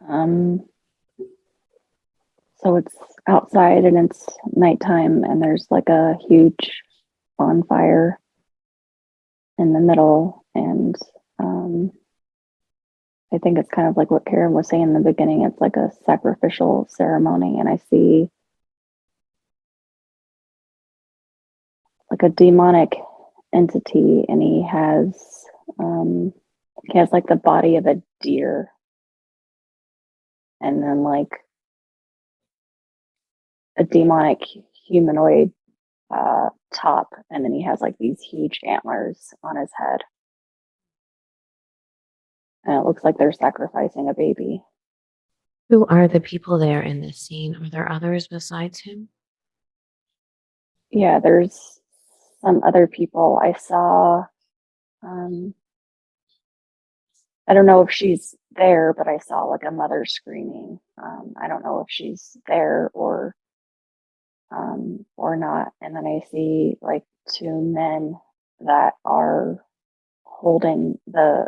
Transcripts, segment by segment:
Um, so it's outside and it's nighttime, and there's like a huge bonfire in the middle. And um, I think it's kind of like what Karen was saying in the beginning. It's like a sacrificial ceremony, and I see like a demonic entity, and um, he has like the body of a deer, and then like a demonic humanoid top, and then he has like these huge antlers on his head, and it looks like they're sacrificing a baby. Who are the people there in this scene? Are there others besides him? Yeah, there's some other people I saw. Um, I don't know if she's there, but I saw like a mother screaming. I don't know if she's there or not. And then I see like two men that are holding the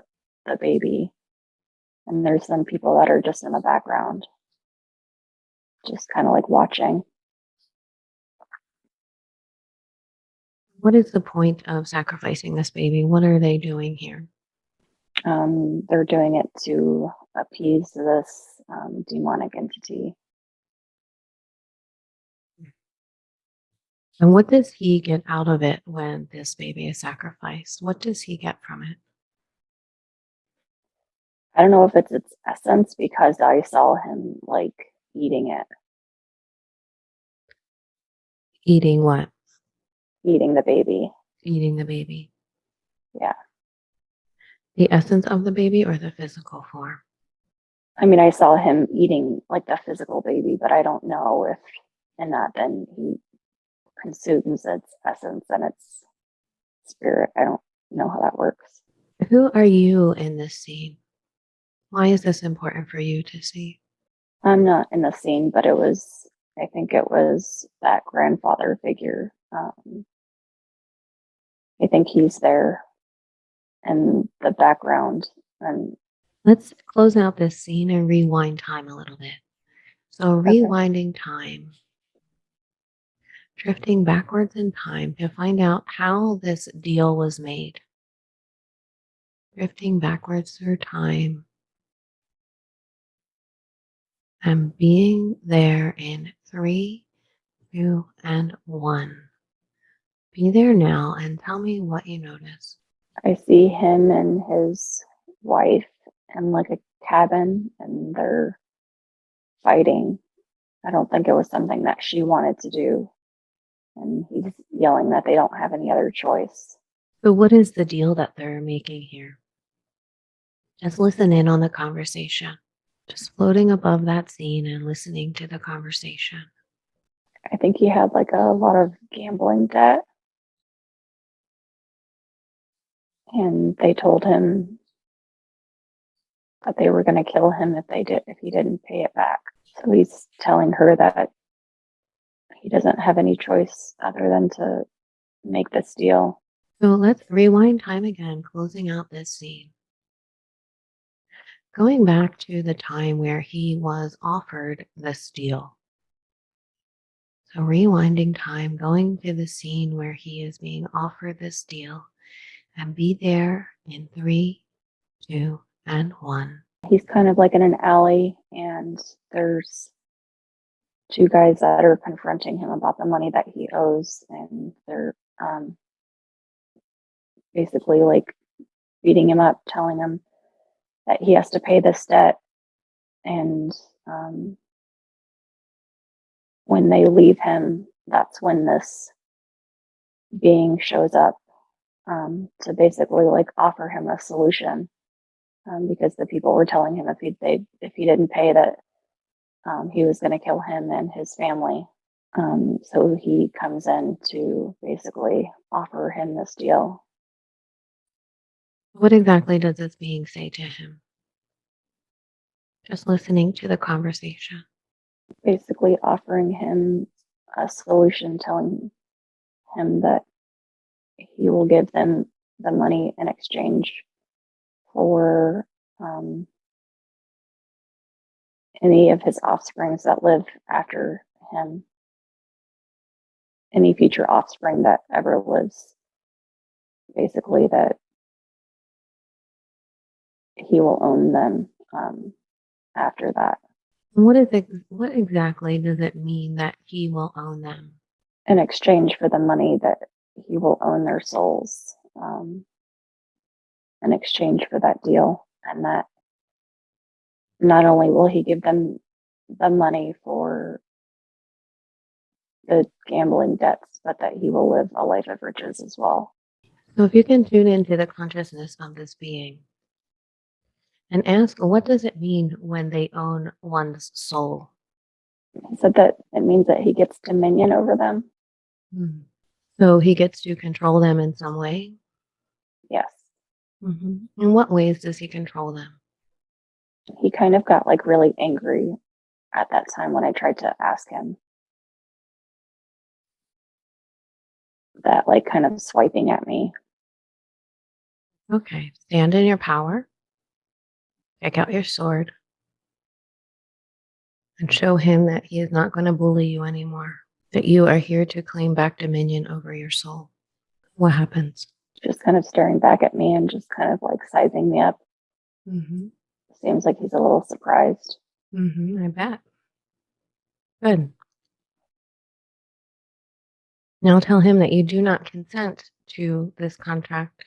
baby, and there's some people that are just in the background, just kind of like watching. What is the point of sacrificing this baby? What are they doing here? They're doing it to appease this demonic entity. And what does he get out of it when this baby is sacrificed? What does he get from it? I don't know if it's its essence because I saw him like eating it, Eating what? eating the baby. Eating the baby. Yeah. The essence of the baby or the physical form? I mean, I saw him eating like the physical baby, but I don't know if in that then he consumes its essence and its spirit. I don't know how that works. Who are you in this scene? Why is this important for you to see? I'm not in the scene, but I think it was that grandfather figure. I think he's there in the background. And Let's close out this scene and rewind time a little bit. So, okay, rewinding time, drifting backwards in time to find out how this deal was made. Drifting backwards through time and being there in three, two, and one. Be there now and tell me what you notice. I see him and his wife in like a cabin, and they're fighting. I don't think it was something that she wanted to do. And he's yelling that they don't have any other choice. So, what is the deal that they're making here? Just listen in on the conversation. Just floating above that scene and listening to the conversation. I think he had like a lot of gambling debt, and they told him that they were going to kill him if he didn't pay it back. So he's telling her that he doesn't have any choice other than to make this deal. So, let's rewind time again, closing out this scene. Going back to the time where he was offered this deal. So, rewinding time, going to the scene where he is being offered this deal, and be there in three, two, and one. He's kind of like in an alley, and there's two guys that are confronting him about the money that he owes, and they're basically like beating him up, telling him that he has to pay this debt. And um, when they leave him, that's when this being shows up to basically like offer him a solution, because the people were telling him if he didn't pay that, he was going to kill him and his family. So he comes in to basically offer him this deal, What exactly does this being say to him? Just listening to the conversation. basically offering him a solution, telling him that he will give them the money in exchange for um, any of his offsprings that live after him, any future offspring that ever lives, basically, that he will own them after that. What exactly does it mean that he will own them? In exchange for the money, that he will own their souls, in exchange for that deal. And that not only will he give them the money for the gambling debts, but that he will live a life of riches as well. So if you can tune into the consciousness of this being and ask, what does it mean when they own one's soul? He said that it means that he gets dominion over them. Hmm. So he gets to control them in some way? Yes. In what ways does he control them? He kind of got like really angry at that time when I tried to ask him that, like kind of swiping at me. Okay, stand in your power, take out your sword, and show him that he is not going to bully you anymore, that you are here to claim back dominion over your soul. What happens? Just kind of staring back at me and just kind of like sizing me up. Mm-hmm. Seems like he's a little surprised. I bet. Good. Now tell him that you do not consent to this contract.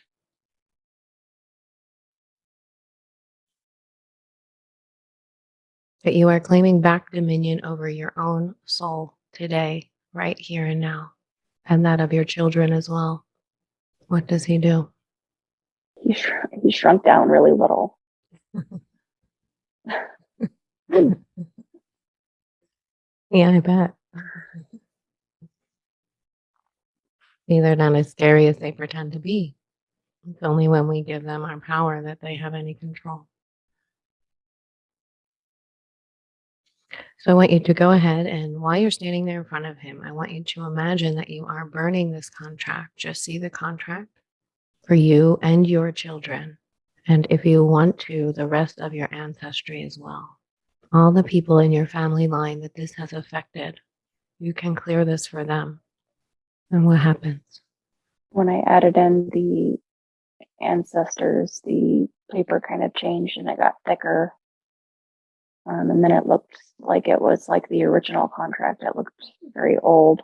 That you are claiming back dominion over your own soul today, right here and now, and that of your children as well. What does he do? He shrunk down really little. Yeah, I bet. See, they're not as scary as they pretend to be. It's only when we give them our power that they have any control. So I want you to go ahead and while you're standing there in front of him, I want you to imagine that you are burning this contract. Just see the contract for you and your children. And if you want to, the rest of your ancestry as well. All the people in your family line that this has affected, you can clear this for them. And what happens? When I added in the ancestors, the paper kind of changed and it got thicker. And then it looked like it was like the original contract. It looked very old.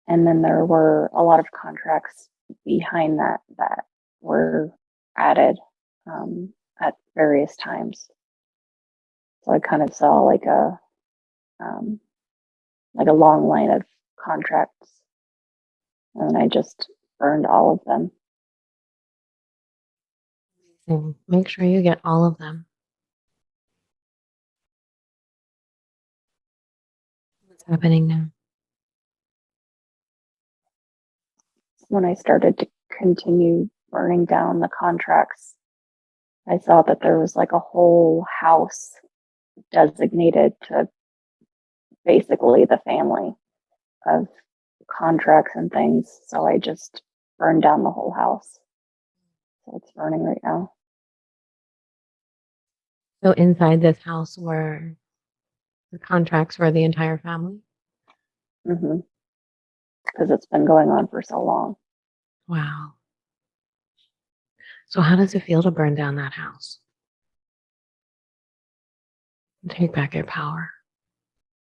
And then there were a lot of contracts behind that that were added at various times. So I kind of saw um, like a long line of contracts, and I just burned all of them. And make sure you get all of them. What's happening now? When I started to continue burning down the contracts, I saw that there was like a whole house designated to basically the family of contracts and things. So I just burned down the whole house. So it's burning right now. So inside this house were the contracts for the entire family? Because it's been going on for so long. Wow. So how does it feel to burn down that house? And take back your power.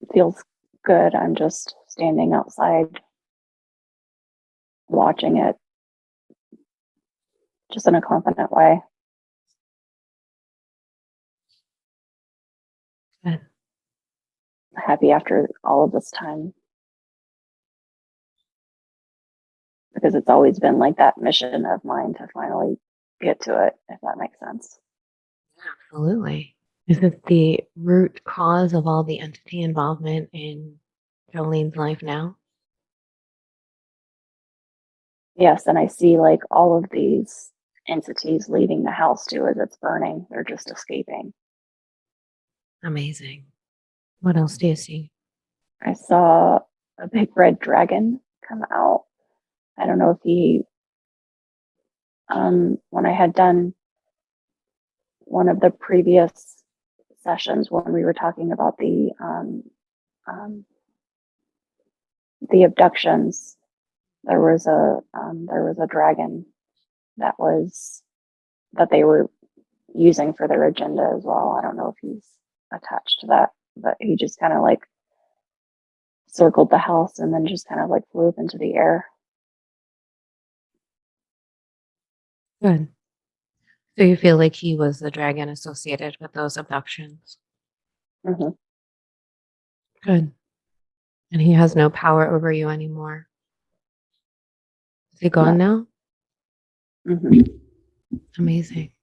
It feels good. I'm just standing outside watching it just in a confident way. Good. Happy after all of this time. Because it's always been like that mission of mine to finally get to it, if that makes sense. Absolutely. Is it the root cause of all the entity involvement in Jolene's life now? Yes, and I see like all of these entities leaving the house too as it's burning. They're just escaping. Amazing. What else do you see? I saw a big red dragon come out. I don't know if he, when I had done one of the previous sessions when we were talking about the abductions. There was a dragon that they were using for their agenda as well. I don't know if he's attached to that, but he just kind of like circled the house and then just kind of like flew up into the air. Good. So you feel like he was the dragon associated with those abductions? Mm-hmm. Good. And he has no power over you anymore. Is he gone now? Mm-hmm. Amazing.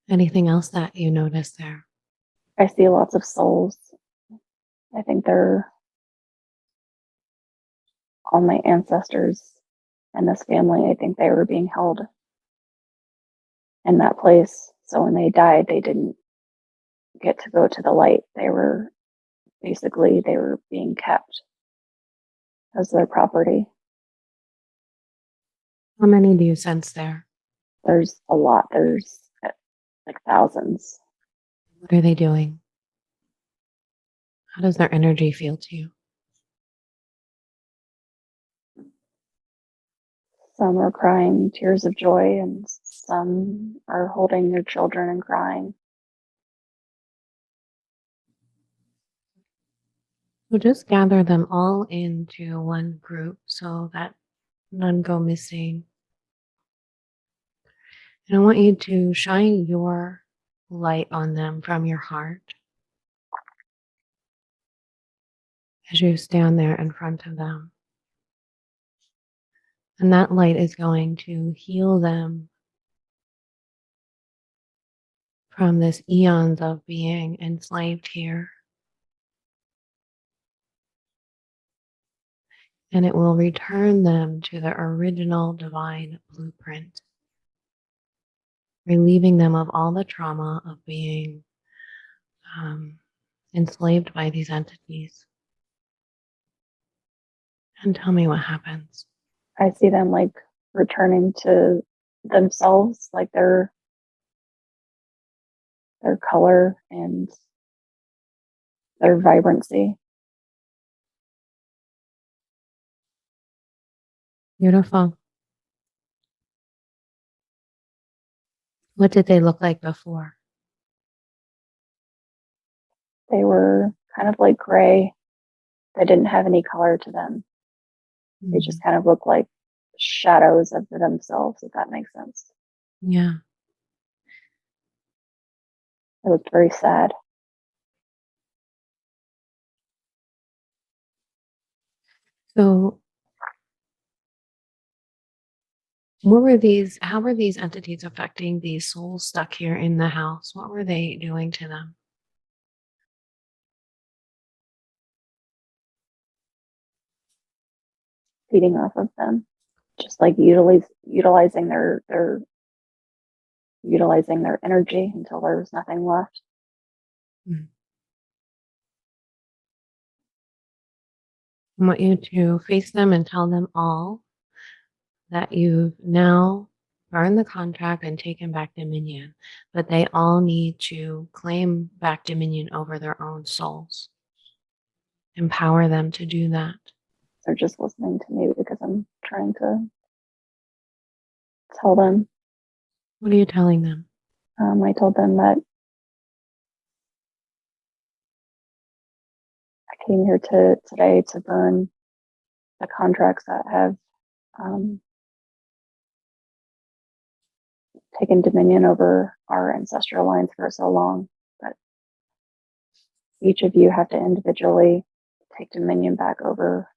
Anything else that you noticed there? I see lots of souls. I think they're all my ancestors and this family. I think they were being held in that place. So when they died, they didn't get to go to the light. They were being kept as their property. How many do you sense there? There's a lot. There's like thousands. What are they doing? How does their energy feel to you? Some are crying tears of joy, and some are holding their children and crying. So just gather them all into one group so that none go missing. And I want you to shine your light on them from your heart as you stand there in front of them. And that light is going to heal them from this eons of being enslaved here. And it will return them to the original divine blueprint, relieving them of all the trauma of being enslaved by these entities. And tell me what happens. I see them like returning to themselves, like their color and their vibrancy. Beautiful. What did they look like before? They were kind of like gray. They didn't have any color to them. They just kind of look like shadows of themselves, if that makes sense. Yeah. It looked very sad. So how were these entities affecting these souls stuck here in the house? What were they doing to them? Feeding off of them, just like utilizing their energy until there was nothing left. Mm. I want you to face them and tell them all that you've now burned the contract and taken back dominion, but they all need to claim back dominion over their own souls. Empower them to do that. They're just listening to me because I'm trying to tell them. What are you telling them? I told them that I came here today to burn the contracts that have taken dominion over our ancestral lines for so long. But each of you have to individually take dominion back over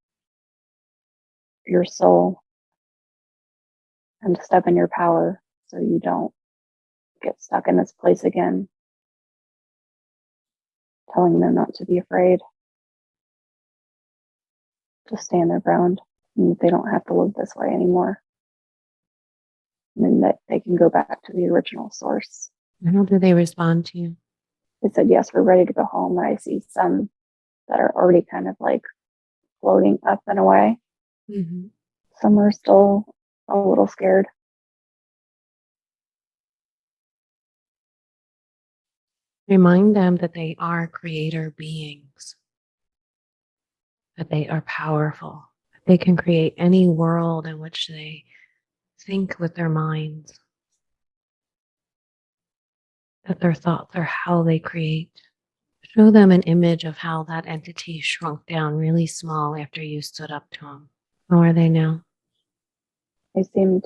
your soul and step in your power so you don't get stuck in this place again. Telling them not to be afraid, to stand their ground, and they don't have to live this way anymore. And that they can go back to the original source. And how do they respond to you? They said, yes, we're ready to go home. And I see some that are already kind of like floating up and away. Mm-hmm. Some are still a little scared. Remind them that they are creator beings, that they are powerful, that they can create any world in which they think with their minds, that their thoughts are how they create. Show them an image of how that entity shrunk down really small after you stood up to them. How are they now? They seemed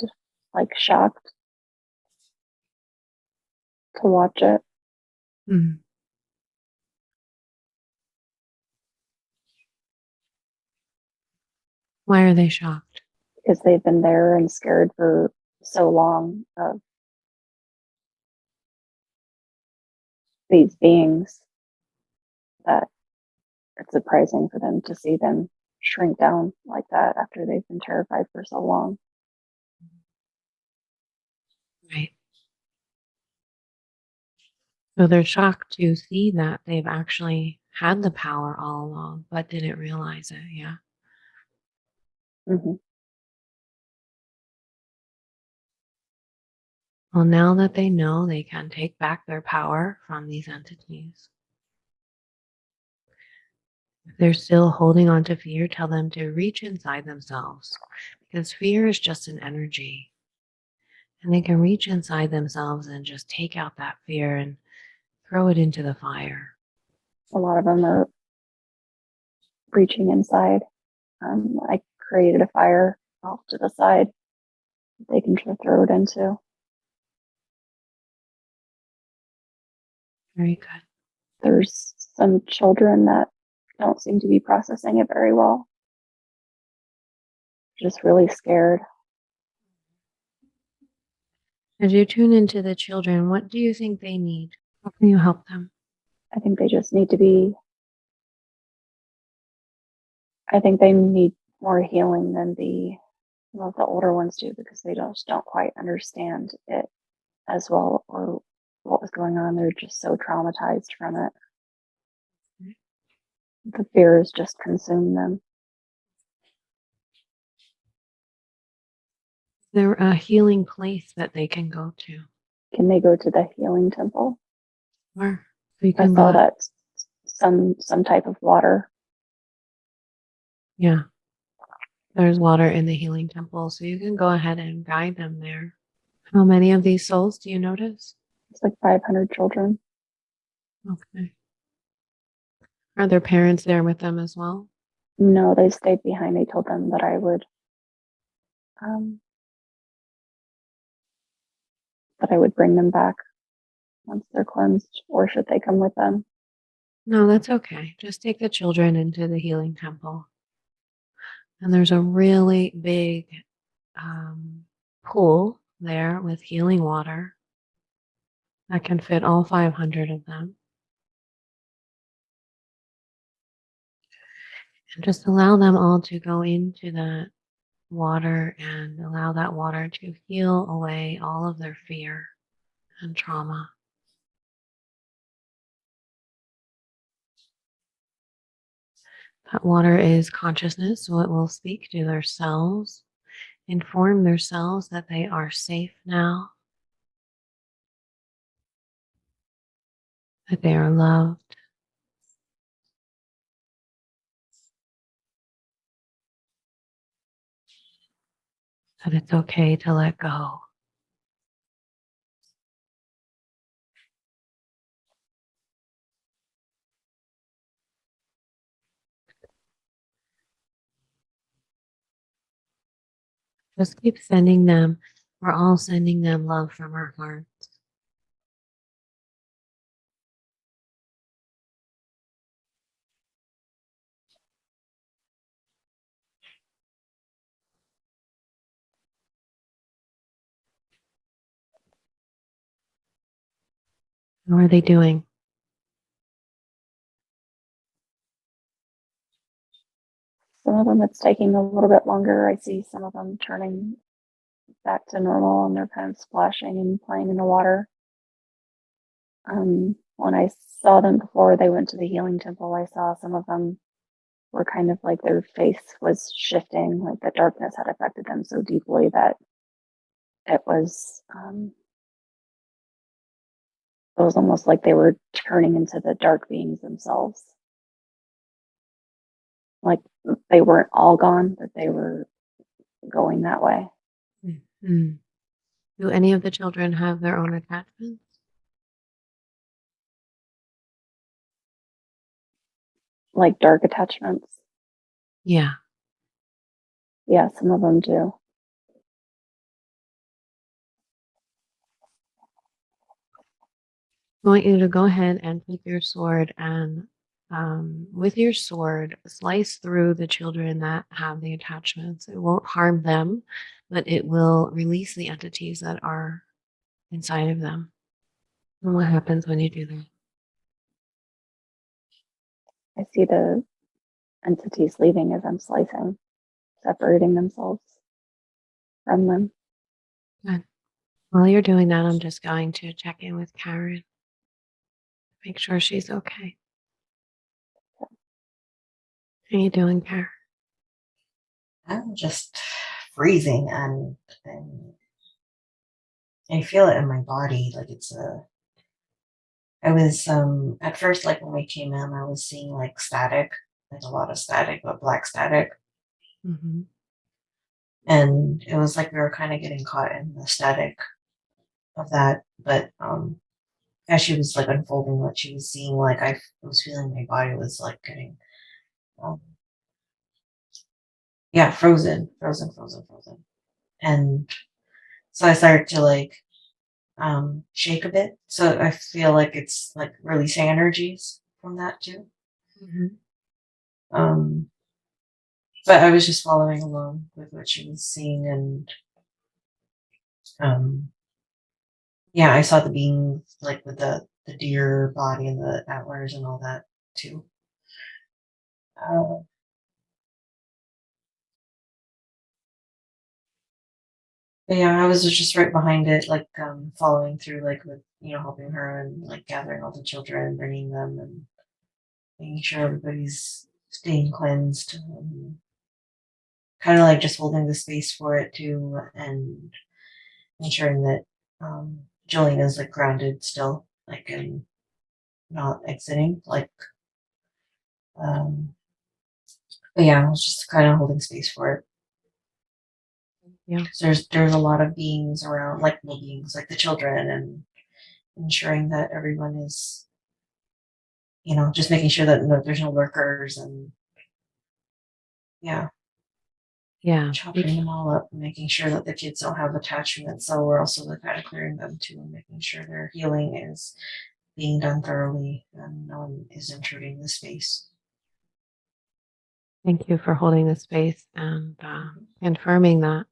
like shocked to watch it Mm. Why are they shocked? because they've been there and scared for so long of these beings that it's surprising for them to see them shrink down like that after they've been terrified for so long. Right. So they're shocked to see that they've actually had the power all along, but didn't realize it. Yeah. Hmm. Well, now that they know, they can take back their power from these entities. If they're still holding on to fear, tell them to reach inside themselves because fear is just an energy. And they can reach inside themselves and just take out that fear and throw it into the fire. A lot of them are reaching inside. I created a fire off to the side they can just throw it into. Very good. There's some children that don't seem to be processing it very well, just really scared. As you tune into the children, what do you think they need? How can you help them? I think they just need to be, I think they need more healing than the older ones do because they just don't quite understand it as well or what was going on. They're just so traumatized from it. The fears just consume them. They're a healing place that they can go to. Can they go to the healing temple? Or you I can saw go, that some type of water. yeah, there's water in the healing temple, so you can go ahead and guide them there. How many of these souls do you notice? It's like 500 children. Okay. Are their parents there with them as well? No, they stayed behind. They told them that um, I would bring them back once they're cleansed, or should they come with them? No, that's okay. Just take the children into the healing temple. And there's a really big pool there with healing water that can fit all 500 of them. And just allow them all to go into that water and allow that water to heal away all of their fear and trauma. That water is consciousness, so it will speak to their selves, inform their selves that they are safe now, that they are loved, that it's okay to let go. Just keep sending them. We're all sending them love from our hearts. How are they doing? Some of them it's taking a little bit longer. I see some of them turning back to normal and they're kind of splashing and playing in the water. When I saw them before they went to the healing temple, I saw some of them were kind of like their face was shifting, like the darkness had affected them so deeply that it was It was almost like they were turning into the dark beings themselves. Like they weren't all gone, but they were going that way. Mhm. Do any of the children have their own attachments? Like dark attachments. Yeah. Yeah, some of them do. I want you to go ahead and take your sword and, with your sword, slice through the children that have the attachments. It won't harm them, but it will release the entities that are inside of them. And what happens when you do that? I see the entities leaving as I'm slicing, separating themselves from them. Good. While you're doing that, I'm just going to check in with Karen, make sure she's okay. How you doing, Karen? I'm just freezing and I feel it in my body. Like it's a I was at first, like when we came in, I was seeing like static, like a lot of static, but black static. Mm-hmm. And it was like we were kind of getting caught in the static of that. But as she was like unfolding what she was seeing, like I was feeling my body was like getting um yeah, frozen. And so I started to like shake a bit. So I feel like it's like releasing energies from that too. Mm-hmm. Um, but I was just following along with what she was seeing, and um, yeah, I saw the beings like with the deer body and the antlers and all that too. Uh, but yeah, I was just right behind it, like following through, like with helping her and like gathering all the children, bringing them, and making sure everybody's staying cleansed. Kind of like just holding the space for it too, and ensuring that Jolene is like grounded still, like and not exiting. Like, um, but yeah, I was just kind of holding space for it. Yeah. So there's a lot of beings around, like no beings, like the children, and ensuring that everyone is, just making sure that there's no lurkers, and yeah, Yeah. chopping them all up, and making sure that the kids don't have attachments. So we're also like kind of clearing them too, and making sure their healing is being done thoroughly and no one is intruding the space. Thank you for holding the space and confirming that.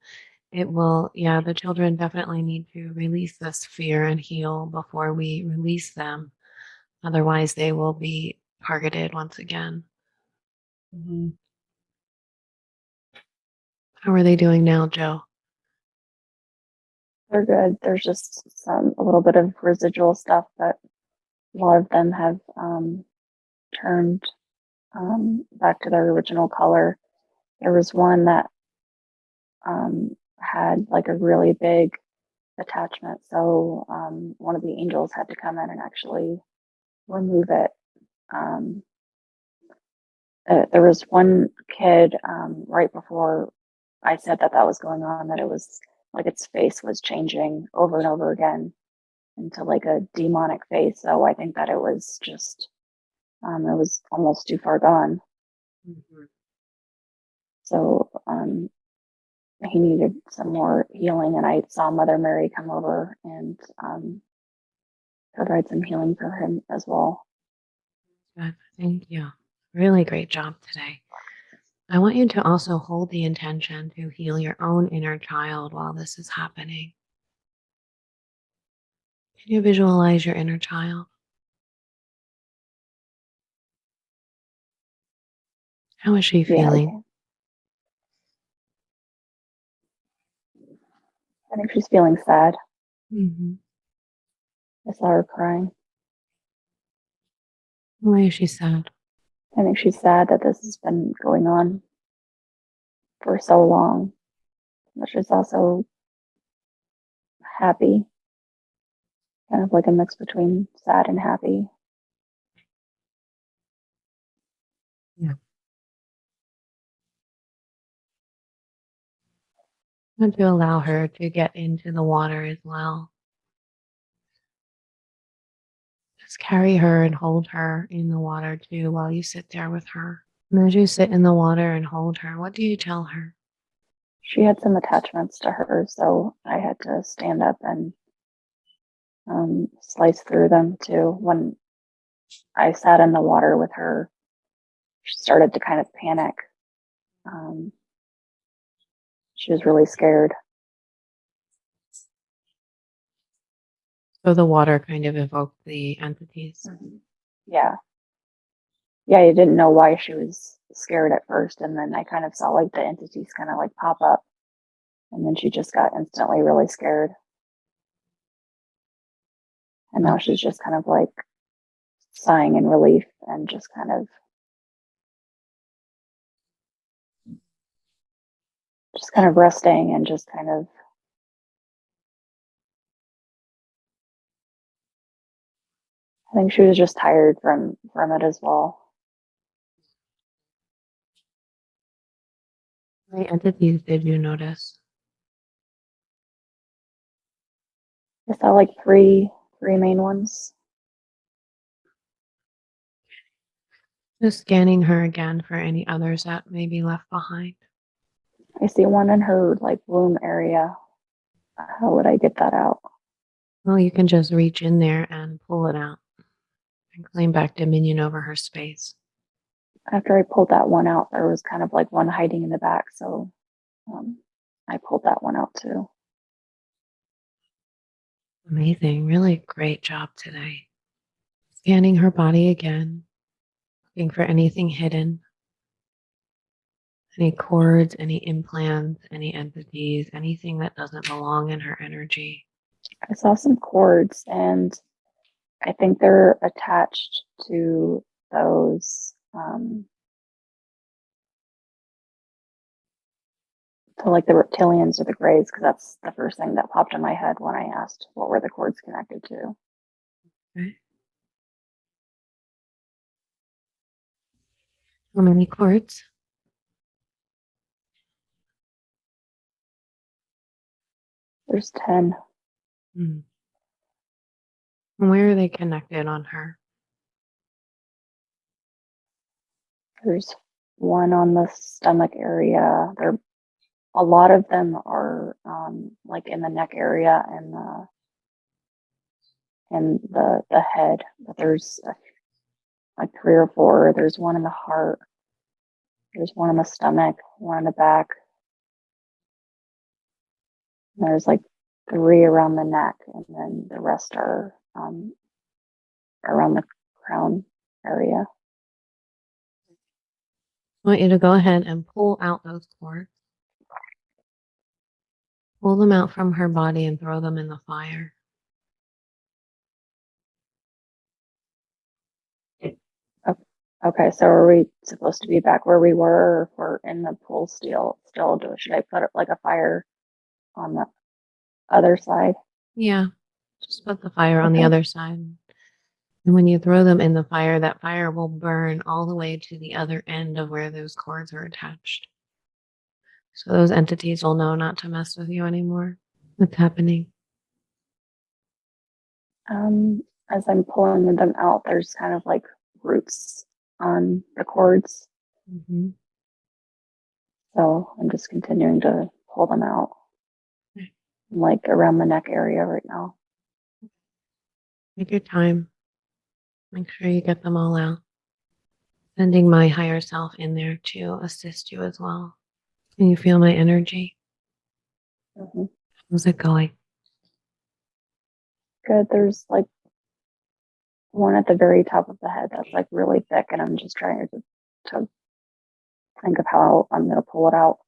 It will, yeah, the children definitely need to release this fear and heal before we release them. Otherwise, they will be targeted once again. Mm-hmm. How are they doing now, Joe? They're good. There's just a little bit of residual stuff, but a lot of them have turned back to their original color. There was one that had like a really big attachment, so one of the angels had to come in and actually remove it. Um, there was one kid right before I said that that was going on, that it was like its face was changing over and over again into like a demonic face. So I think that it was just, it was almost too far gone. Mm-hmm. So he needed some more healing. And I saw Mother Mary come over and provide some healing for him as well. Good. Thank you. Really great job today. I want you to also hold the intention to heal your own inner child while this is happening. Can you visualize your inner child? How is she Yeah, feeling? I think she's feeling sad. Mm-hmm. I saw her crying. Why is she sad? I think she's sad that this has been going on for so long. But she's also happy kind of like a mix between sad and happy. Yeah. And to allow her to get into the water as well. Just carry her and hold her in the water too while you sit there with her. And as you sit in the water and hold her, what do you tell her? She had some attachments to her, so I had to stand up and slice through them too. When I sat in the water with her, she started to kind of panic. She was really scared. So the water kind of evoked the entities. Yeah. Yeah, you didn't know why she was scared at first, and then I kind of saw like the entities kind of like pop up, and then she just got instantly really scared. And now she's just kind of like sighing in relief and just kind of resting and just kind of I think she was just tired from it as well. How many entities did you notice? I saw like three main ones. Just scanning her again for any others that may be left behind. I see one in her like womb area. How would I get that out? Well, you can just reach in there and pull it out and claim back dominion over her space. After I pulled that one out, there was kind of like one hiding in the back, so I pulled that one out too. Amazing. Really great job today. Scanning her body again, looking for anything hidden, any cords, any implants, any entities, anything that doesn't belong in her energy. I saw some cords, and I think they're attached to those to like the reptilians or the grays, because that's the first thing that popped in my head when I asked what were the cords connected to. Okay. How many cords? There's 10. Hmm. And where are they connected on her? There's one on the stomach area. A lot of them are like in the neck area and the head. But there's like 3 or 4. There's one in the heart. There's one in the stomach. One in the back. And there's like 3 around the neck, and then the rest are around the crown area. I want you to go ahead and pull out those cords. Pull them out from her body and throw them in the fire. Okay, so are we supposed to be back where we were, or if we're in the pool still? Should I put like a fire on the other side? Yeah, just put the fire on the Okay. other side. And when you throw them in the fire, that fire will burn all the way to the other end of where those cords are attached. So those entities will know not to mess with you anymore. What's happening? As I'm pulling them out, there's kind of like roots on the cords. Mm-hmm. So I'm just continuing to pull them out. Okay. I'm like around the neck area right now. Take your time. Make sure you get them all out. Sending my higher self in there to assist you as well. Can you feel my energy? Mm-hmm. How's it going? Good. There's like one at the very top of the head that's like really thick, and I'm just trying to think of how I'm going to pull it out.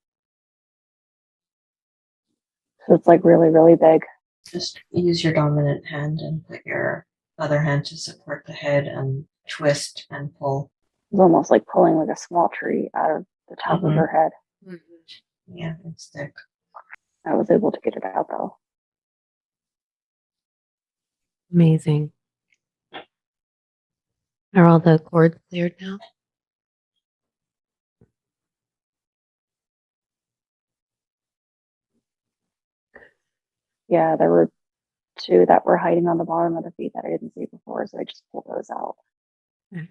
So it's like really, really big. Just use your dominant hand and put your other hand to support the head and twist and pull. It's almost like pulling like a small tree out of the top of her head. Yeah, it's thick. I was able to get it out though. Amazing. Are all the cords cleared now? Yeah, there were two that were hiding on the bottom of the feet that I didn't see before, so I just pulled those out. Okay.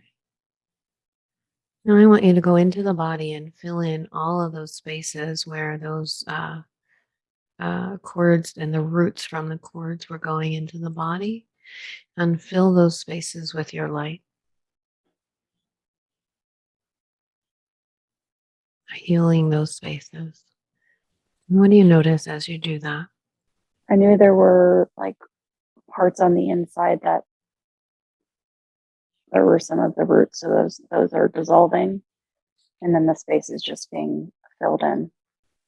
Now I want you to go into the body and fill in all of those spaces where those cords and the roots from the cords were going into the body, and fill those spaces with your light. Healing those spaces. And what do you notice as you do that? I knew there were like parts on the inside that there were some of the roots, so those are dissolving, and then the space is just being filled in.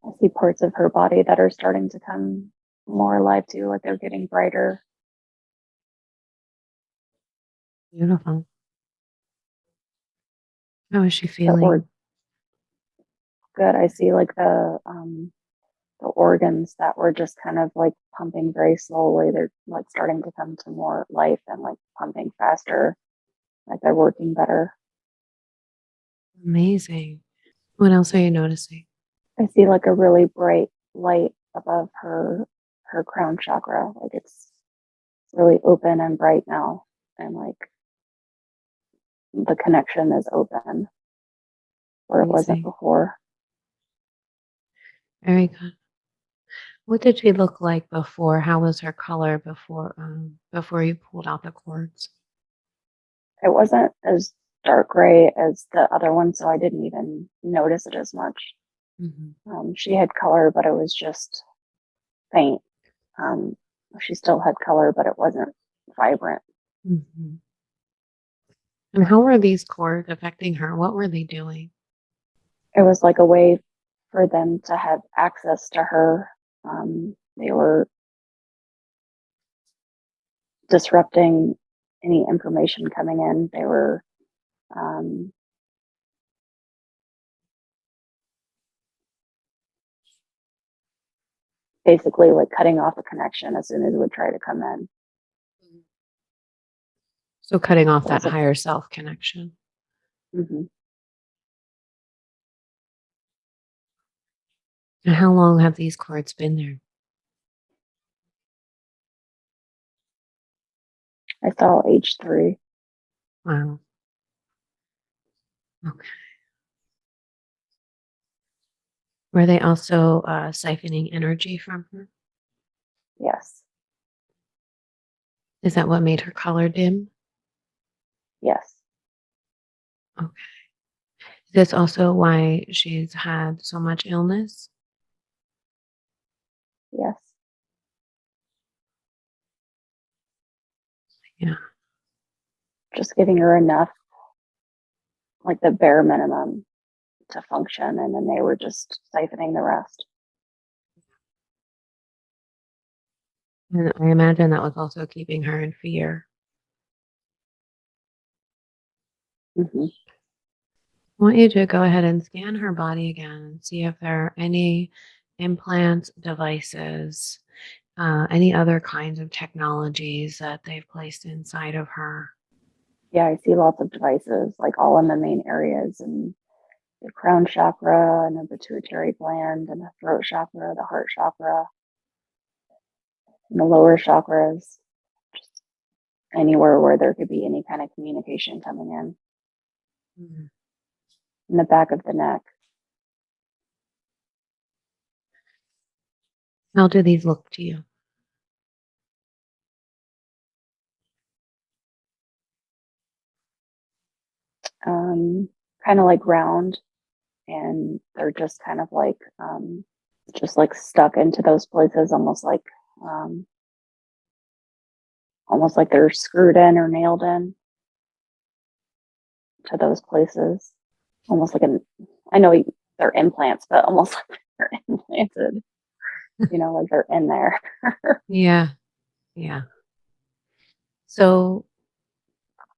I see parts of her body that are starting to come more alive too, like they're getting brighter. Beautiful. How is she The or feeling? good. I see like the organs that were just kind of like pumping very slowly. They're like starting to come to more life and like pumping faster, like they're working better. Amazing. What else are you noticing? I see like a really bright light above her crown chakra. Like it's really open and bright now, and like the connection is open where it wasn't Amazing. before. Very good. What did she look like before? How was her color before you pulled out the cords? It wasn't as dark gray as the other one, so I didn't even notice it as much. Hmm. She had color, but it was just faint. Um, she still had color, but it wasn't vibrant. Hmm. And how were these cords affecting her? What were they doing? It was like a way for them to have access to her. They were disrupting any information coming in. They were um, basically like cutting off a connection as soon as it would try to come in. So cutting off It that wasn't. higher self connection. Mm-hmm. And how long have these cords been there? I saw H3. Wow. Okay. Were they also siphoning energy from her? Yes. Is that what made her color dim? Yes. Okay. Is this also why she's had so much illness? Yes. Yeah. Just giving her enough, like the bare minimum to function, and then they were just siphoning the rest. And I imagine that was also keeping her in fear. Mm-hmm. I want you to go ahead and scan her body again and see if there are any implants, devices, any other kinds of technologies that they've placed inside of her. Yeah, I see lots of devices, like all in the main areas, and the crown chakra, and the pituitary gland, and the throat chakra, the heart chakra, and the lower chakras, just anywhere where there could be any kind of communication coming Mhm. in the back of the neck. How do these look to you? Kind of like round, and they're just kind of like just like stuck into those places, um, almost like they're screwed in or nailed in to those places. Almost like I know they're implants, but almost like they're implanted. Like they're in there. Yeah, yeah. So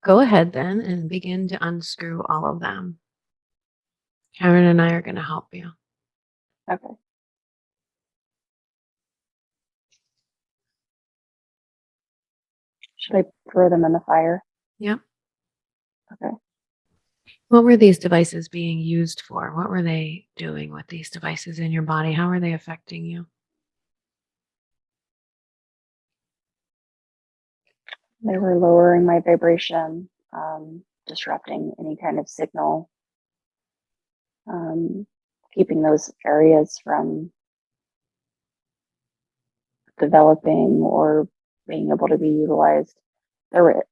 go ahead then and begin to unscrew all of them. Karen and I are going to help you. Okay. Should I throw them in the fire? Yep. Okay. What were these devices being used for? What were they doing with these devices in your body? How are they affecting you? They were lowering my vibration, disrupting any kind of signal, keeping those areas from developing or being able to be utilized. There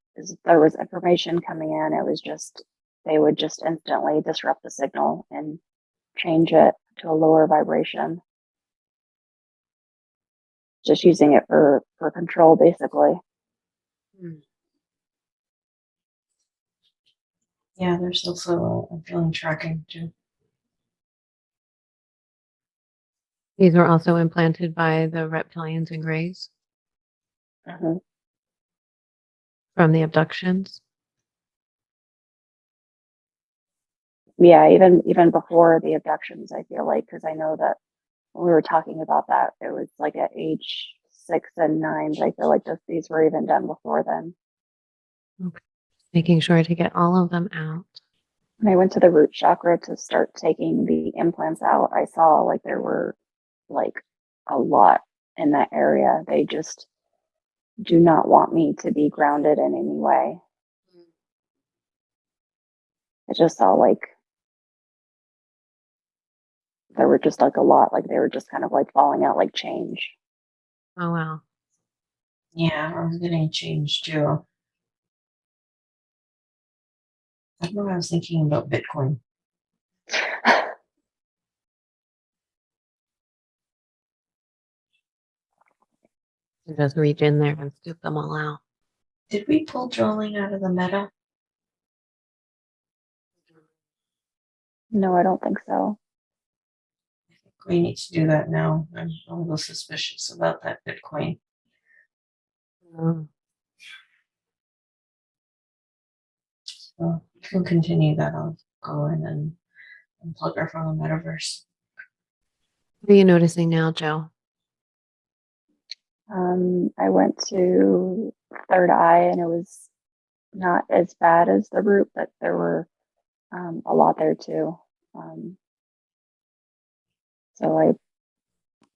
was information coming in. It was just, they would just instantly disrupt the signal and change it to a lower vibration. Just using it for control, basically. Yeah, there's also I'm feeling tracking too. These were also implanted by the reptilians and greys Mm-hmm. from the abductions. Yeah, even before the abductions, I feel like, because I know that when we were talking about that, it was like at age 6 and 9. I feel like these were even done before then. Okay. Making sure to get all of them out. When I went to the root chakra to start taking the implants out, I saw like there were like a lot in that area. They just do not want me to be grounded in any way. I just saw like there were just like a lot, like they were just kind of like falling out like change. Oh, wow. Yeah, I was getting changed too. I don't know. I was thinking about Bitcoin. Just reach in there and scoop them all out. Did we pull drawing out of the meta? No, I don't think so. I think we need to do that now. I'm a little suspicious about that Bitcoin. Oh. So if we'll continue that, I'll go in and unplug her from the metaverse. What are you noticing now, Joe? I went to third eye and it was not as bad as the root, but there were a lot there too. So I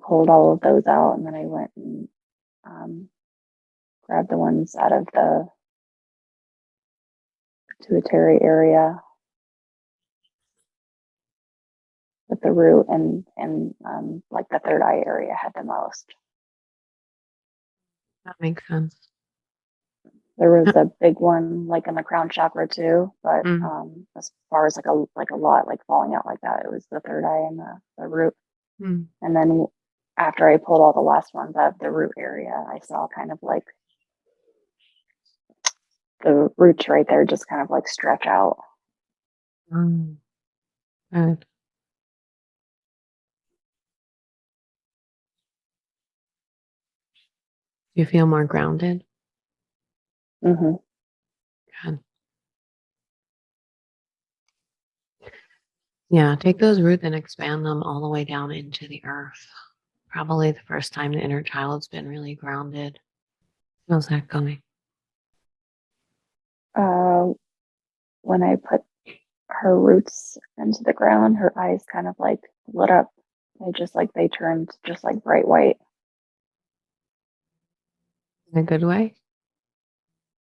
pulled all of those out and then I went and grabbed the ones out of the pituitary area with the root and like the third eye area had the most. That makes sense. There was a big one like in the crown chakra too, but as far as like a lot like falling out like that, it was the third eye and the root. And then after I pulled all the last ones out of the root area, I saw kind of like the roots right there just kind of like stretch out. Good. You feel more grounded? Mm-hmm. Good. Yeah, take those roots and expand them all the way down into the earth. Probably the first time the inner child's been really grounded. How's that going? When I put her roots into the ground, her eyes kind of like lit up. They turned just like bright white. In a good way?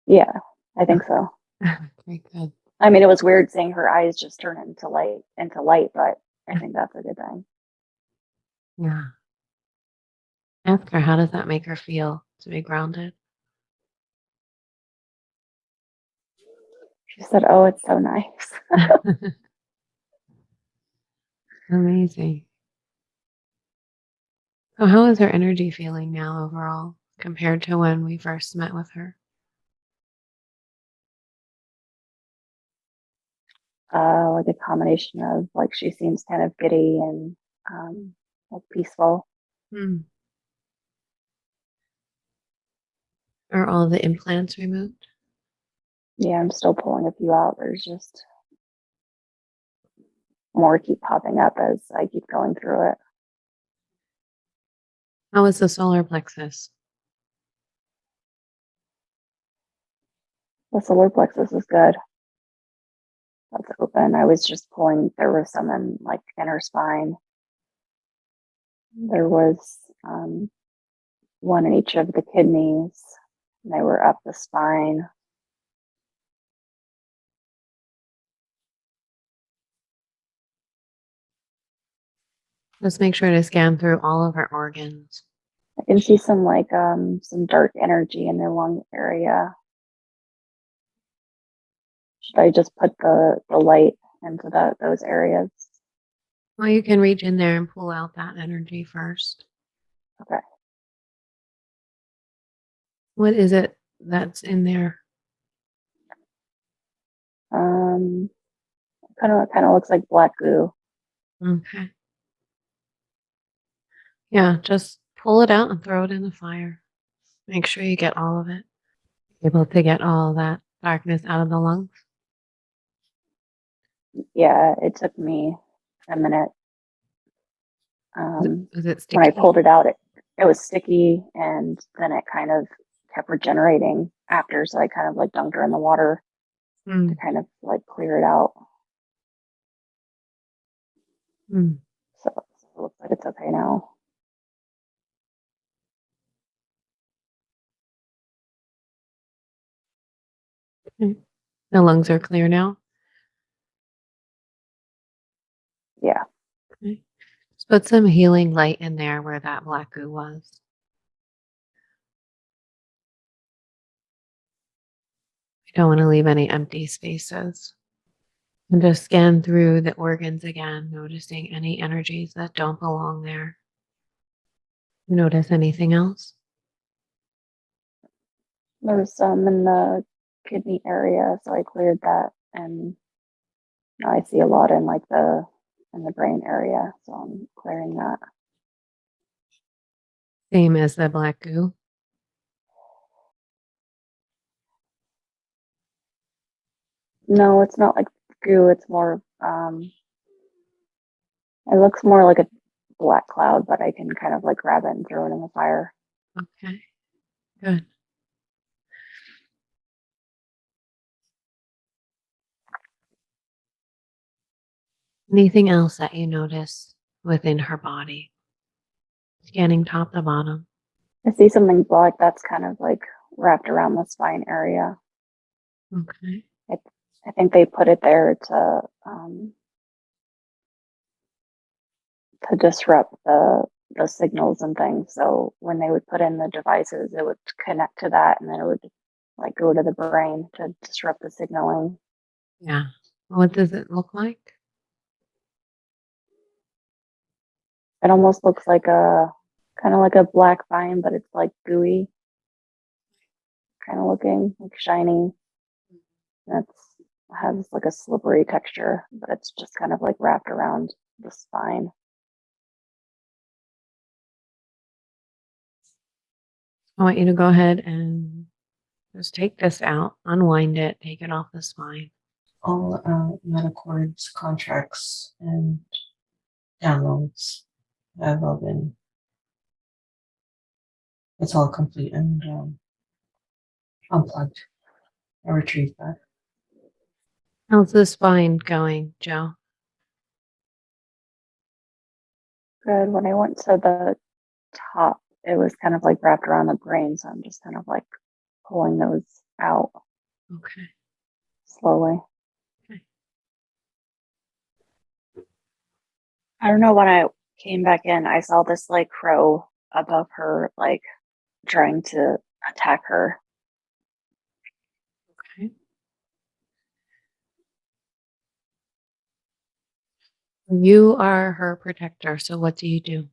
Yeah, I think so. Very good. I mean, it was weird seeing her eyes just turn into light, but I think that's a good thing. Yeah. Ask her, how does that make her feel to be grounded? She said, "Oh, it's so nice." Amazing. So how is her energy feeling now overall compared to when we first met with her? Like a combination of like she seems kind of giddy and like peaceful. Are all the implants removed? Yeah, I'm still pulling a few out. There's just more keep popping up as I keep going through it. How is the solar plexus? The solar plexus is good. That's open. I was just pulling, there was some in like inner spine. There was one in each of the kidneys. And they were up the spine. Let's make sure to scan through all of her organs. I can see some like some dark energy in the lung area. Should I just put the light into those areas? Well, you can reach in there and pull out that energy first. Okay. What is it that's in there? Kind of looks like black goo. Okay. Yeah, just pull it out and throw it in the fire. Make sure you get all of it. Able to get all that darkness out of the lungs. Yeah, it took me a minute. Was it When I sticky? pulled it out, it was sticky, and then it kind of kept regenerating after. So I kind of like dunked her in the water to kind of like clear it out. So it looks like it's okay now. Okay. The lungs are clear now. Yeah. Okay. Just put some healing light in there where that black goo was. We don't want to leave any empty spaces. And just scan through the organs again, noticing any energies that don't belong there. Notice anything else? There was some in the kidney area, so I cleared that, and now I see a lot in like in the brain area, so I'm clearing that. Same as the black goo. No, it's not like goo. It's more it looks more like a black cloud, but I can kind of like grab it and throw it in the fire. Okay, good. Anything else that you notice within her body? Scanning top to bottom. I see something black that's kind of like wrapped around the spine area. Okay. I think they put it there to disrupt the signals and things. So when they would put in the devices, it would connect to that, and then it would like go to the brain to disrupt the signaling. Yeah. What does it look like? It almost looks like a kind of like a black vine, but it's like gooey, kind of looking like shiny. And has like a slippery texture, but it's just kind of like wrapped around the spine. I want you to go ahead and just take this out, unwind it, take it off the spine. All metacords, contracts, and downloads have all been. It's all complete and unplugged. I retrieved that. How's the spine going, Joe? Good. When I went to the top, it was kind of like wrapped around the brain, so I'm just kind of like pulling those out Okay. slowly. Okay. I don't know, when I came back in, I saw this like crow above her, like trying to attack her. Okay. You are her protector, so what do you do?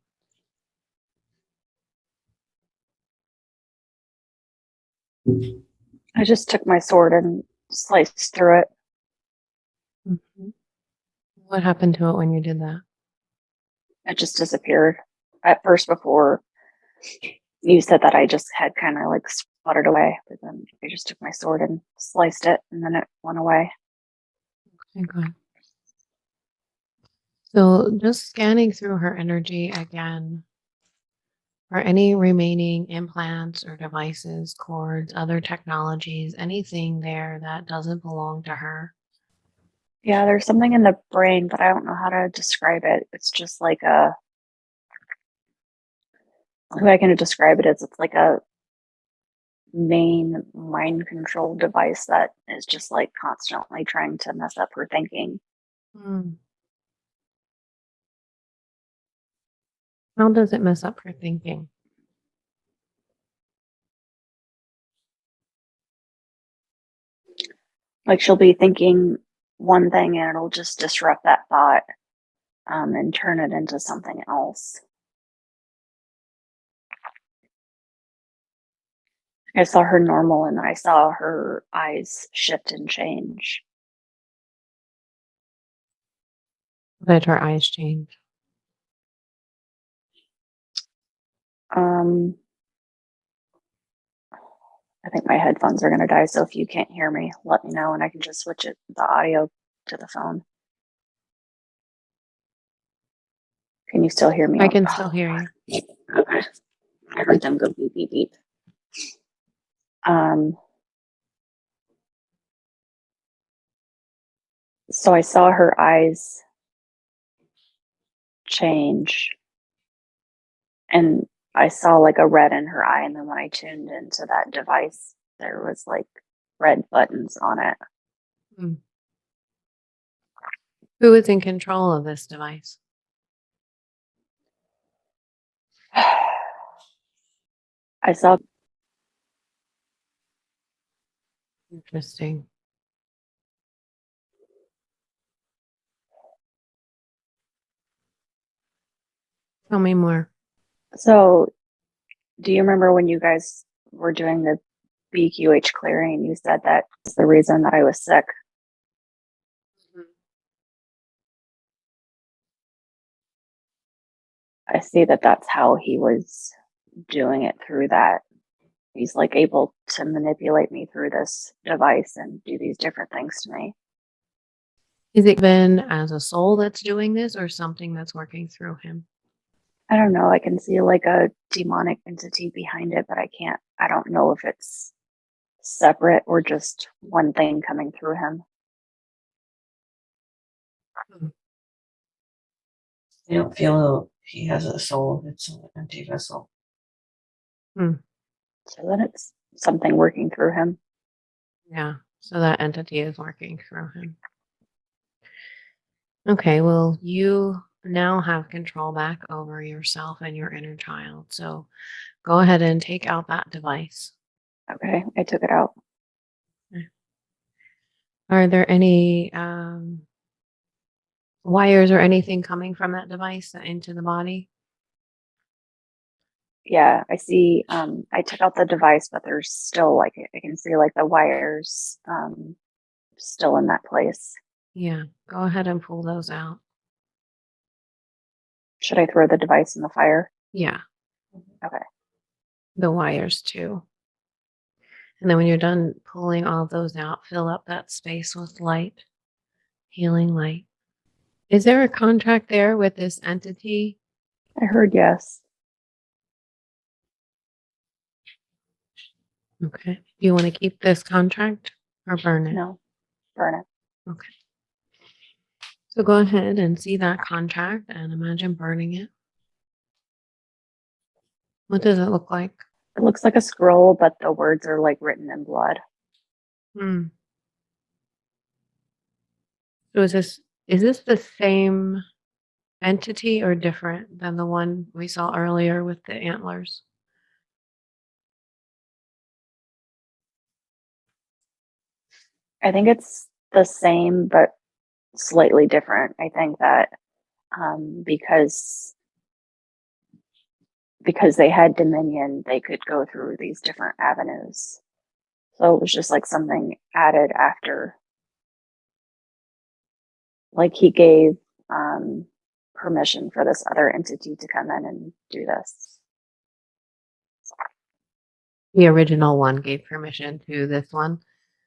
I just took my sword and sliced through it. Mhm. What happened to it when you did that? It just disappeared. At first, before you said that, I just had kind of like sputtered away, but then I just took my sword and sliced it, and then it went away. Okay. So just scanning through her energy again, Are any remaining implants or devices, cords, other technologies, anything there that doesn't belong to her? Yeah, there's something in the brain, but I don't know how to describe it. It's just like the way I can describe it is it's like a main mind control device that is just like constantly trying to mess up her thinking. Hmm. How does it mess up her thinking? Like she'll be thinking one thing and it'll just disrupt that thought and turn it into something else. I saw her normal and then I saw her eyes shift and change. Did her eyes change? Um, I think my headphones are going to die. So if you can't hear me, let me know and I can just switch the audio to the phone. Can you still hear me? I can still hear you. Okay. I heard them go beep, beep, beep. Um, so I saw her eyes change and I saw like a red in her eye. And then when I tuned into that device, there was like red buttons on it. Hmm. Who is in control of this device? I saw Interesting. Tell me more. so do you remember when you guys were doing the BQH clearing? You said that was the reason that I was sick. I see that that's how he was doing it through that. He's like able to manipulate me through this device and do these different things to me. Is it been as a soul that's doing this or something that's working through him? I don't know. I can see like a demonic entity behind it, but I don't know if it's separate or just one thing coming through him. Hmm. I don't feel he has a soul. It's an empty vessel. Hmm. So then it's something working through him. Yeah. So that entity is working through him. Okay. Well, you now have control back over yourself and your inner child. So go ahead and take out that device. Okay, I took it out. Are there any wires or anything coming from that device into the body? Yeah, I see. I took out the device, but there's still like I can see like the wires still in that place. Yeah. Go ahead and pull those out. Should I throw the device in the fire? Yeah. Okay. The wires too. And then when you're done pulling all of those out, fill up that space with light, healing light. Is there a contract there with this entity? I heard yes. Okay. Do you want to keep this contract or burn it? No, burn it. Okay. So go ahead and see that contract and imagine burning it. What does it look like? It looks like a scroll, but the words are like written in blood. Hmm. So is this the same entity or different than the one we saw earlier with the antlers? I think it's the same, but slightly different. I think that because they had dominion, they could go through these different avenues. So it was just like something added after, like he gave permission for this other entity to come in and do this. The original one gave permission to this one.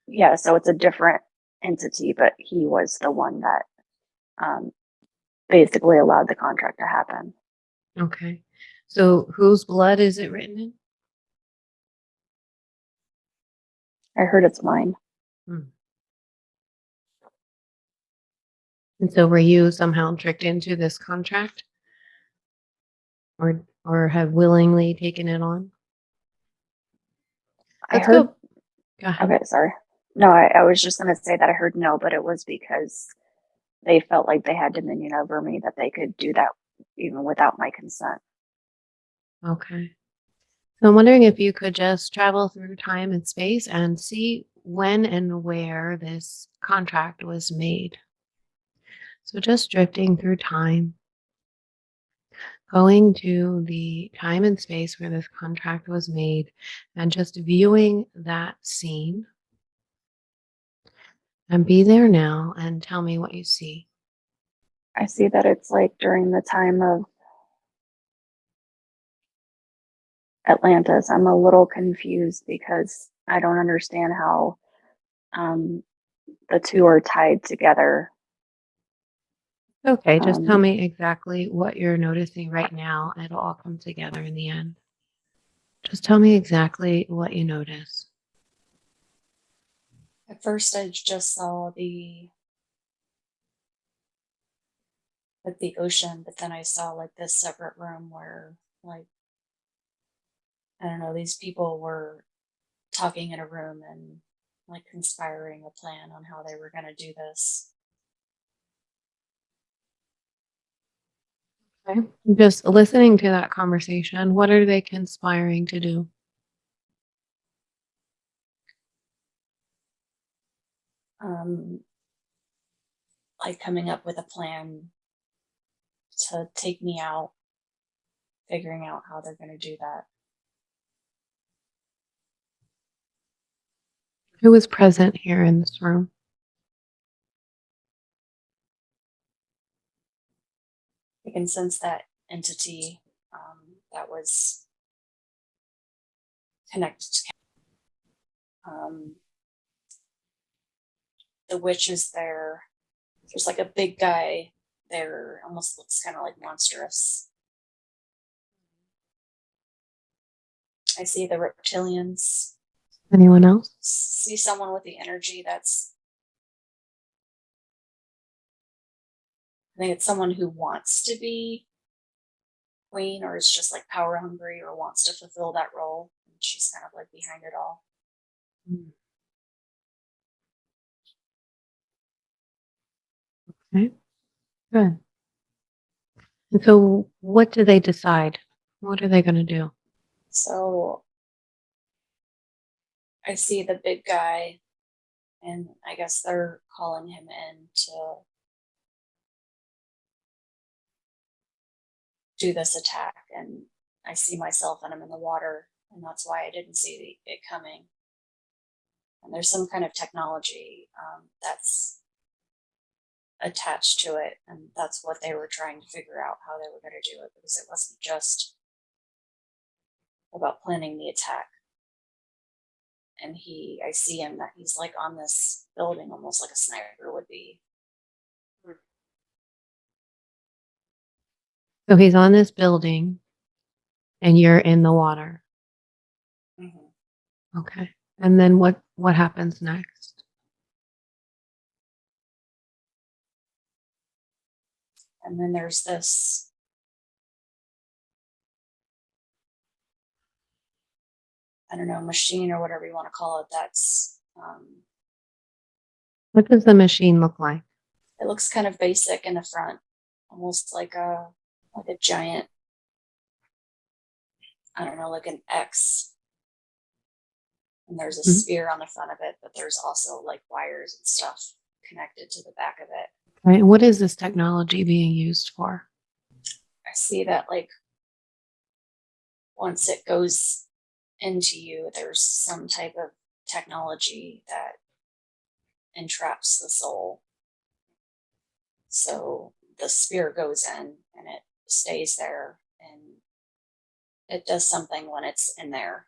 Yeah, so it's a different entity, but he was the one that um, basically allowed the contract to happen. Okay. So whose blood is it written in? I heard it's mine. Hmm. And so were you somehow tricked into this contract or have willingly taken it on? I Let's heard, go. Go ahead. okay, sorry. No, I was just going to say that I heard no, but it was because they felt like they had dominion over me, that they could do that even without my consent. Okay. So I'm wondering if you could just travel through time and space and see when and where this contract was made. So just drifting through time, going to the time and space where this contract was made, and just viewing that scene. And be there now and tell me what you see. I see that it's like during the time of Atlantis. I'm a little confused because I don't understand how um, the two are tied together. Okay, just tell Um, me exactly what you're noticing right now. It'll all come together in the end. Just tell me exactly what you notice. at first, I just saw the ocean, but then I saw like this separate room where like I don't know, these people were talking in a room and like conspiring a plan on how they were going to do this. Okay. Just listening to that conversation, what are they conspiring to do? Um, like coming up with a plan to take me out, figuring out how they're going to do that. Who is present here in this room? I can sense that entity that was connected to the witch is there. There's like a big guy there, almost looks kind of like monstrous. I see the reptilians. Anyone else? See someone with the energy that's, I think it's someone who wants to be queen or is just like power hungry or wants to fulfill that role. And she's kind of like behind it all. Okay, good. And so, what do they decide? What are they going to do? So I see the big guy, and I guess they're calling him in to do this attack. And I see myself and I'm in the water, and that's why I didn't see it coming. And there's some kind of technology that's attached to it, and that's what they were trying to figure out how they were going to do it, because it wasn't just about planning the attack. And I see him that he's like on this building, almost like a sniper would be. So, he's on this building and you're in the water. Mm-hmm. Okay. And then what happens next? And then there's this, I don't know, machine or whatever you want to call it. That's What does the machine look like? it looks kind of basic in the front, almost like a giant, I don't know, like an X. And there's a spear on the front of it, but there's also like wires and stuff connected to the back of it. Right. What is this technology being used for? I see that like once it goes into you, there's some type of technology that entraps the soul. So the spear goes in and it stays there, and it does something when it's in there.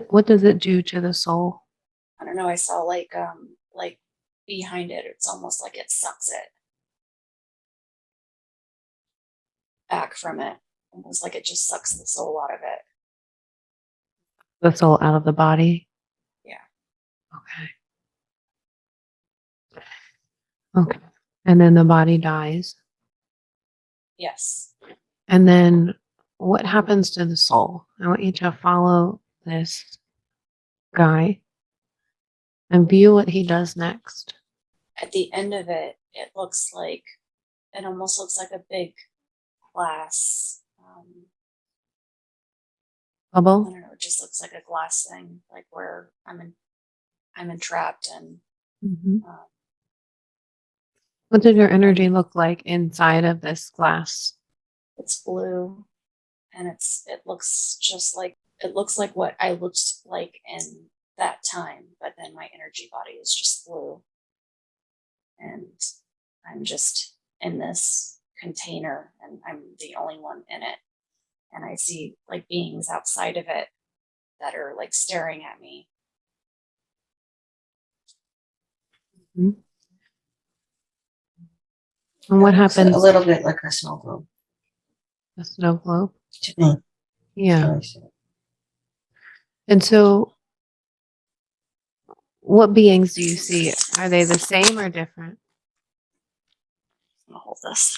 What does it do to the soul? I don't know. I saw like behind it, it's almost like it sucks it. back from it. Almost like it just sucks the soul out of it. The soul out of the body? Yeah. Okay. And then the body dies. Yes. And then what happens to the soul? I want you to follow this guy and view what he does next. At the end of it, it almost looks like a big glass. I Bubble? don't know. It just looks like a glass thing, like where I'm entrapped, and Mm-hmm. um, What did your energy look like inside of this glass? it's blue, and it looks like what I looked like in that time, but then my energy body is just blue, and I'm just in this container, and I'm the only one in it, and I see like beings outside of it that are like staring at me. Mm-hmm. And what happens? A little bit like a snow globe. A snow globe? To me. Yeah. And so, what beings do you see? Are they the same or different? I'm gonna hold this.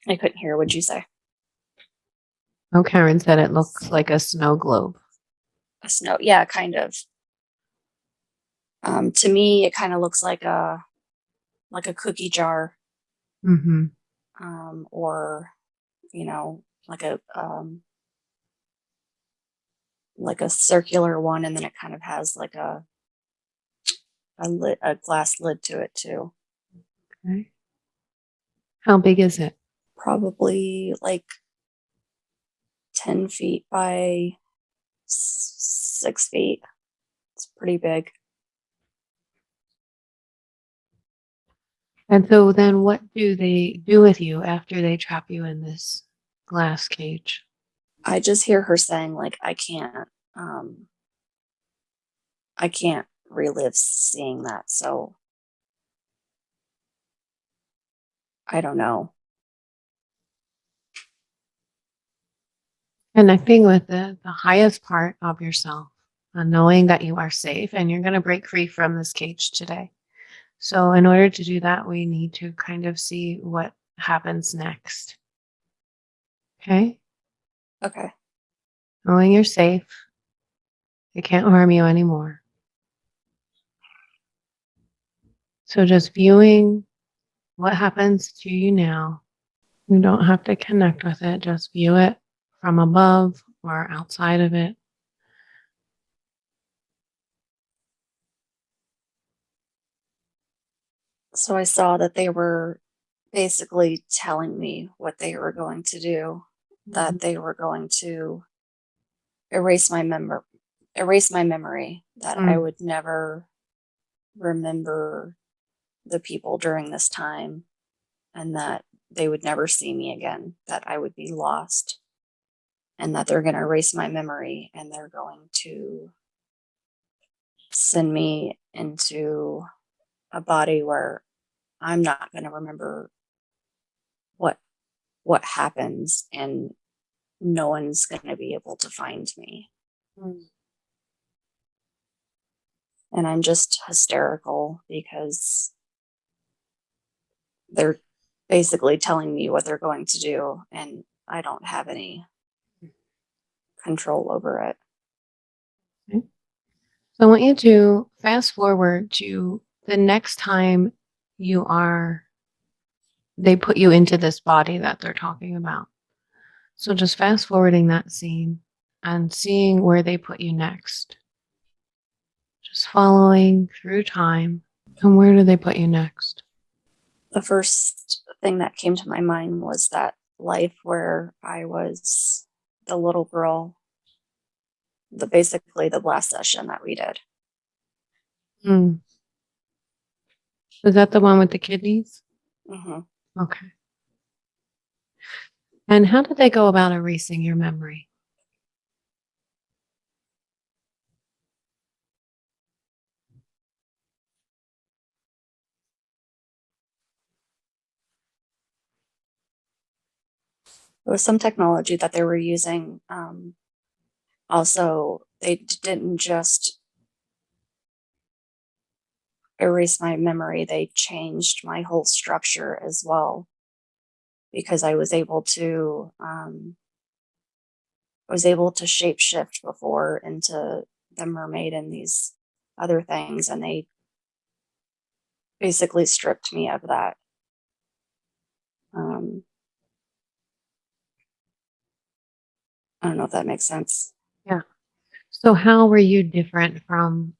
I couldn't hear. What'd you say? Oh, Karen said it looks like a snow globe. A snow? Yeah, kind of. To me, it kind of looks like a cookie jar, Mm-hmm. or like a circular one, and then it kind of has like a glass lid to it too. Okay. How big is it? Probably like 10 feet by 6 feet. It's pretty big. And so then what do they do with you after they trap you in this glass cage? I just hear her saying like I can't relive seeing that, so I don't know. Connecting with the highest part of yourself and knowing that you are safe and you're going to break free from this cage today. So in order to do that, we need to kind of see what happens next. Okay? Okay. Knowing you're safe, they can't harm you anymore. So just viewing what happens to you now. You don't have to connect with it, just view it from above or outside of it. So I saw that they were basically telling me what they were going to do, that they were going to erase my memory, that I Mm. would never remember the people during this time, and that they would never see me again, that I would be lost, and that they're going to erase my memory, and they're going to send me into a body where I'm not going to remember what happens, and no one's going to be able to find me. Mm. And I'm just hysterical because they're basically telling me what they're going to do, and I don't have any control over it. Okay. So I want you to fast forward to the next time they put you into this body that they're talking about. So just fast forwarding that scene and seeing where they put you next. Just following through time. And where do they put you next? The first thing that came to my mind was that life where I was the little girl, basically the last session that we did. Hmm. Is that the one with the kidneys? Mm-hmm. Okay. And how did they go about erasing your memory? There was some technology that they were using. Also, they didn't just erase my memory, they changed my whole structure as well, because I was able to shapeshift before into the mermaid and these other things, and they basically stripped me of that. Um, I don't know if that makes sense. Yeah. So how were you different from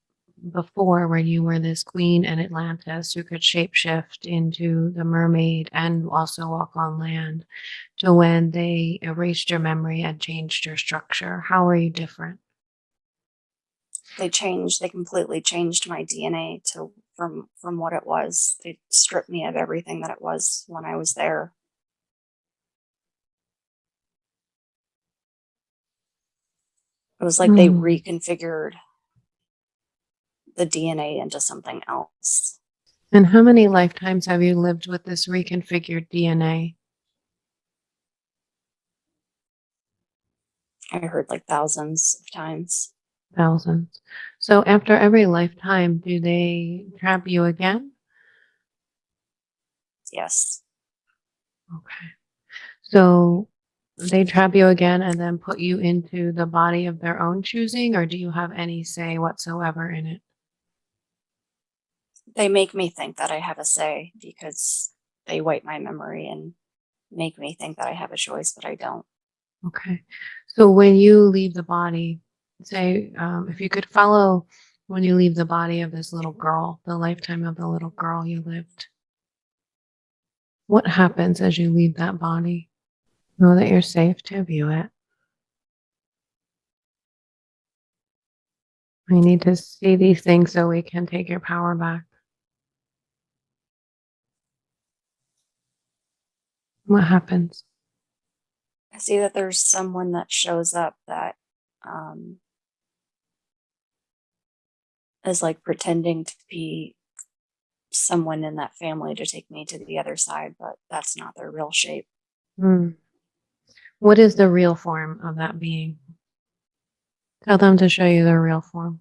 before when you were this queen in Atlantis who could shapeshift into the mermaid and also walk on land to when they erased your memory and changed your structure? How were you different? They completely changed my DNA to from what it was. They stripped me of everything that it was when I was there. It was like they Hmm. reconfigured the DNA into something else. And how many lifetimes have you lived with this reconfigured DNA? I heard like thousands of times. Thousands. So after every lifetime, do they trap you again? Yes. Okay. So they trap you again and then put you into the body of their own choosing, or do you have any say whatsoever in it? They make me think that I have a say because they wipe my memory and make me think that I have a choice, but I don't. Okay. So when you leave the body, say, if you could follow when you leave the body of this little girl, the lifetime of the little girl you lived, what happens as you leave that body? Know that you're safe to view it. We need to see these things so we can take your power back. What happens? I see that there's someone that shows up that um, is like pretending to be someone in that family to take me to the other side, but that's not their real shape. Hmm. What is the real form of that being? Tell them to show you their real form.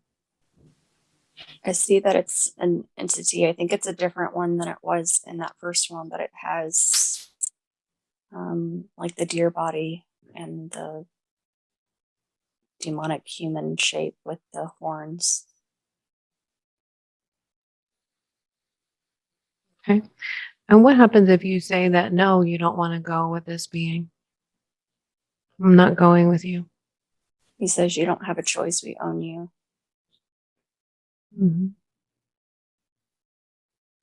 I see that it's an entity. I think it's a different one than it was in that first one, but it has like the deer body and the demonic human shape with the horns. Okay. And what happens if you say that no, you don't want to go with this being? I'm not going with you. He says, "You don't have a choice. We own you." Mhm.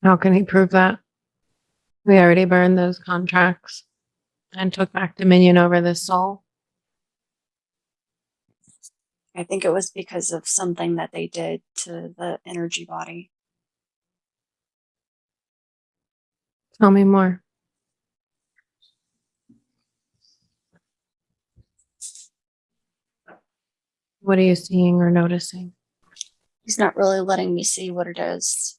How can he prove that? We already burned those contracts and took back dominion over this soul. I think it was because of something that they did to the energy body. Tell me more. What are you seeing or noticing? He's not really letting me see what it is.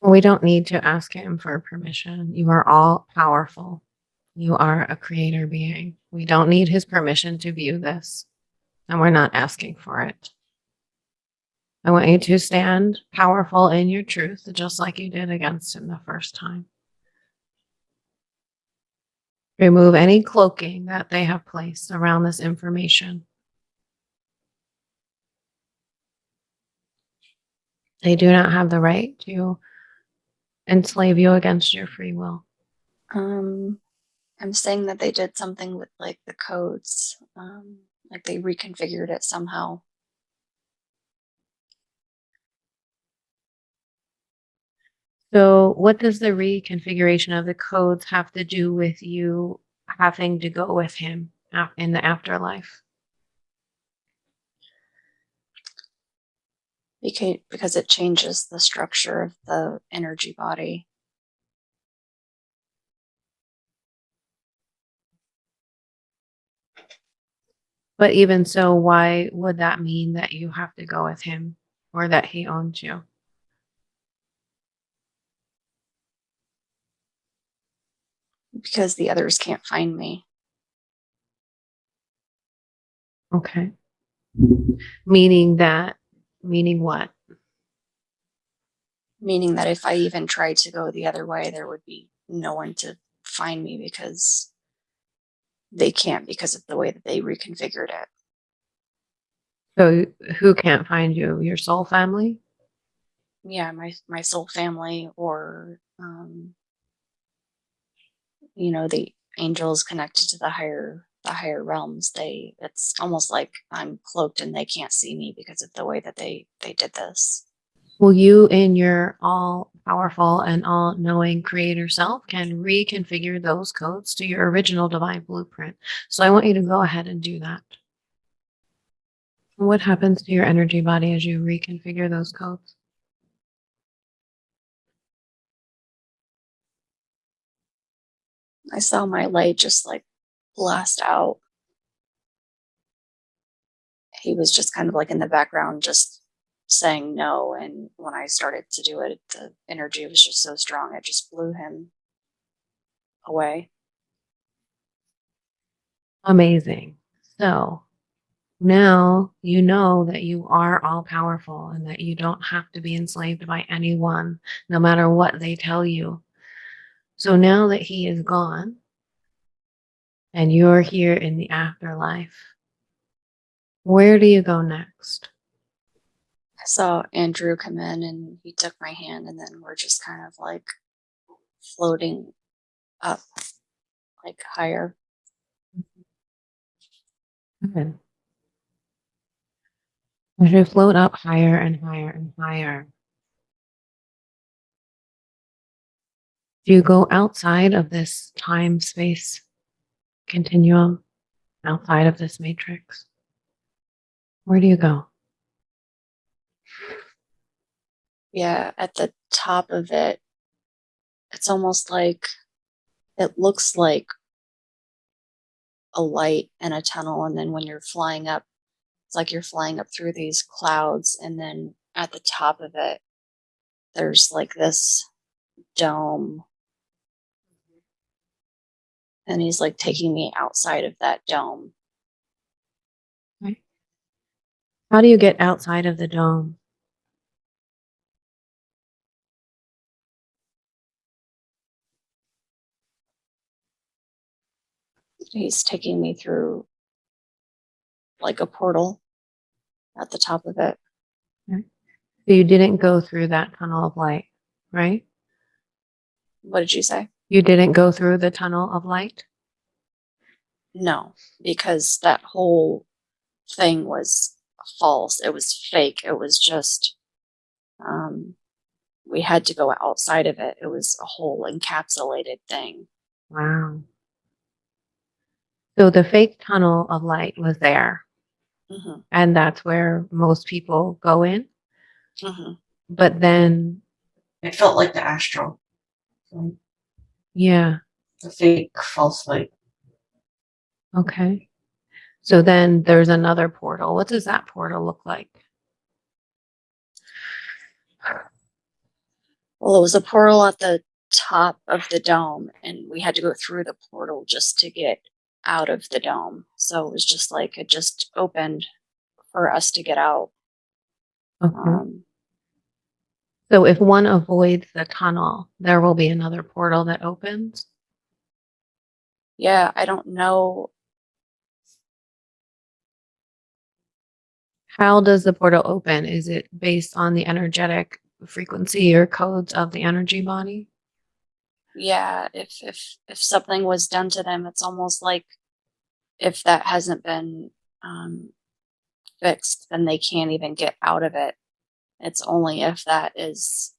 We don't need to ask him for permission. You are all powerful. You are a creator being. We don't need his permission to view this, and we're not asking for it. I want you to stand powerful in your truth, just like you did against him the first time. Remove any cloaking that they have placed around this information. They do not have the right to enslave you against your free will. Um, I'm saying that they did something with like the codes, like they reconfigured it somehow. So, what does the reconfiguration of the codes have to do with you having to go with him in the afterlife? Because it changes the structure of the energy body. But even so, why would that mean that you have to go with him or that he owns you? Because the others can't find me. Okay. Meaning what? Meaning that if I even tried to go the other way, there would be no one to find me because they can't, because of the way that they reconfigured it. So who can't find you? Your soul family? Yeah, my soul family, or the angels connected to the higher realms. It's almost like I'm cloaked and they can't see me because of the way that they did this. Well, you in your all powerful and all knowing creator self can reconfigure those codes to your original divine blueprint. So I want you to go ahead and do that. What happens to your energy body as you reconfigure those codes? I saw my light just like blast out. He was just kind of like in the background, just saying no. And when I started to do it, the energy was just so strong, it just blew him away. Amazing. So now you know that you are all powerful and that you don't have to be enslaved by anyone, no matter what they tell you. So now that he is gone and you're here in the afterlife, where do you go next? I saw Andrew come in and he took my hand, and then we're just kind of like floating up, like higher. Good. As you float up higher and higher and higher, do you go outside of this time space continuum, outside of this matrix? Where do you go? Yeah, at the top of it, it's almost like it looks like a light and a tunnel. And then when you're flying up, it's like you're flying up through these clouds. And then at the top of it, there's like this dome. And he's like taking me outside of that dome. Okay. How do you get outside of the dome? He's taking me through like a portal at the top of it. Okay. So you didn't go through that tunnel of light, right? What did you say? You didn't go through the tunnel of light? No, because that whole thing was false. It was fake. It was just, we had to go outside of it. It was a whole encapsulated thing. Wow. So the fake tunnel of light was there, Hmm. and that's where most people go in. Hmm. But then, It felt like the astral, like yeah, the fake false light. okay. So then there's another portal. What does that portal look like? Well, it was a portal at the top of the dome, and we had to go through the portal just to get out of the dome. So it was just like it just opened for us to get out. Okay. Um, So if one avoids the tunnel, there will be another portal that opens. yeah, I don't know. How does the portal open? Is it based on the energetic frequency or codes of the energy body? Yeah, if something was done to them, it's almost like if that hasn't been um, fixed, then they can't even get out of it. It's only if that is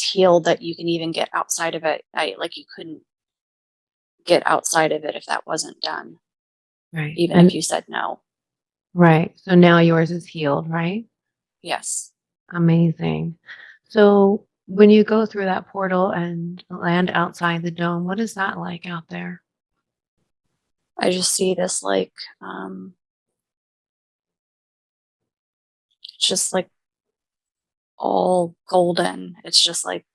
healed that you can even get outside of it. Like you couldn't get outside of it if that wasn't done, Right. even And if you said no. right. So now yours is healed, right? Yes. Amazing. So when you go through that portal and land outside the dome, what is that like out there? I just see this like um it's just like all golden. It's just like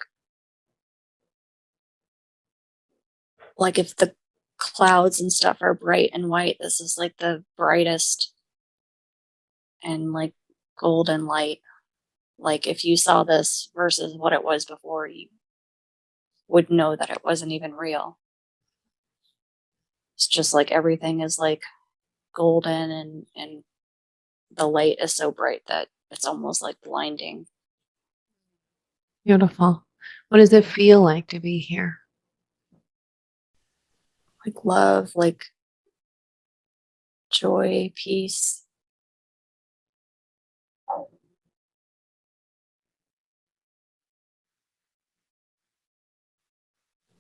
like if the clouds and stuff are bright and white, this is like the brightest and like golden light. Like if you saw this versus what it was before, you would know that it wasn't even real. It's just like everything is like golden and the light is so bright that it's almost like blinding. Beautiful. What does it feel like to be here? Like love, like joy, peace.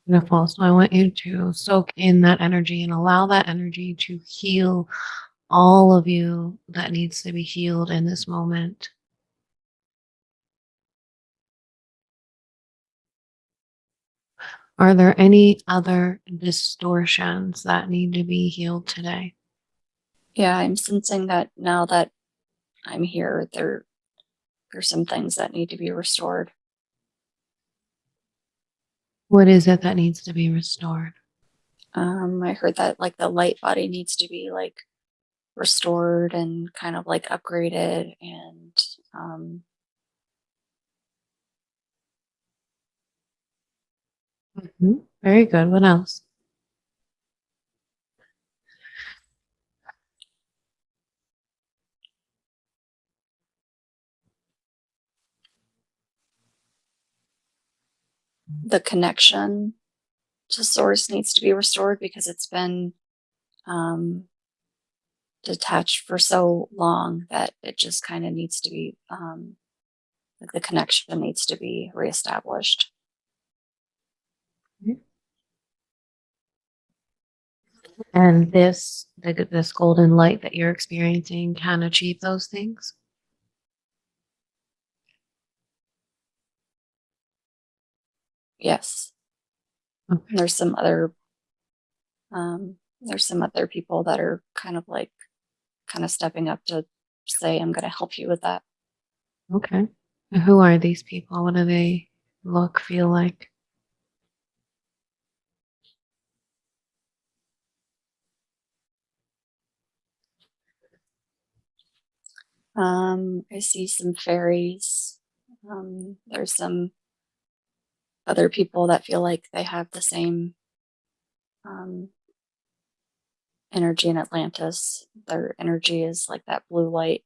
Beautiful. So I want you to soak in that energy and allow that energy to heal all of you that needs to be healed in this moment. Are there any other distortions that need to be healed today? Yeah, I'm sensing that now that I'm here, there's some things that need to be restored. What is it that needs to be restored? I heard that like the light body needs to be like restored and kind of like upgraded and Very good. What else? the connection to source needs to be restored because it's been um, detached for so long that it just kind of needs to be like the connection needs to be reestablished. And this golden light that you're experiencing can achieve those things? Yes. Okay. There's some other people that are kind of stepping up to say, I'm going to help you with that. Okay. And who are these people? What do they look, feel like? I see some fairies. There's some other people that feel like they have the same um, energy in Atlantis. Their energy is like that blue light.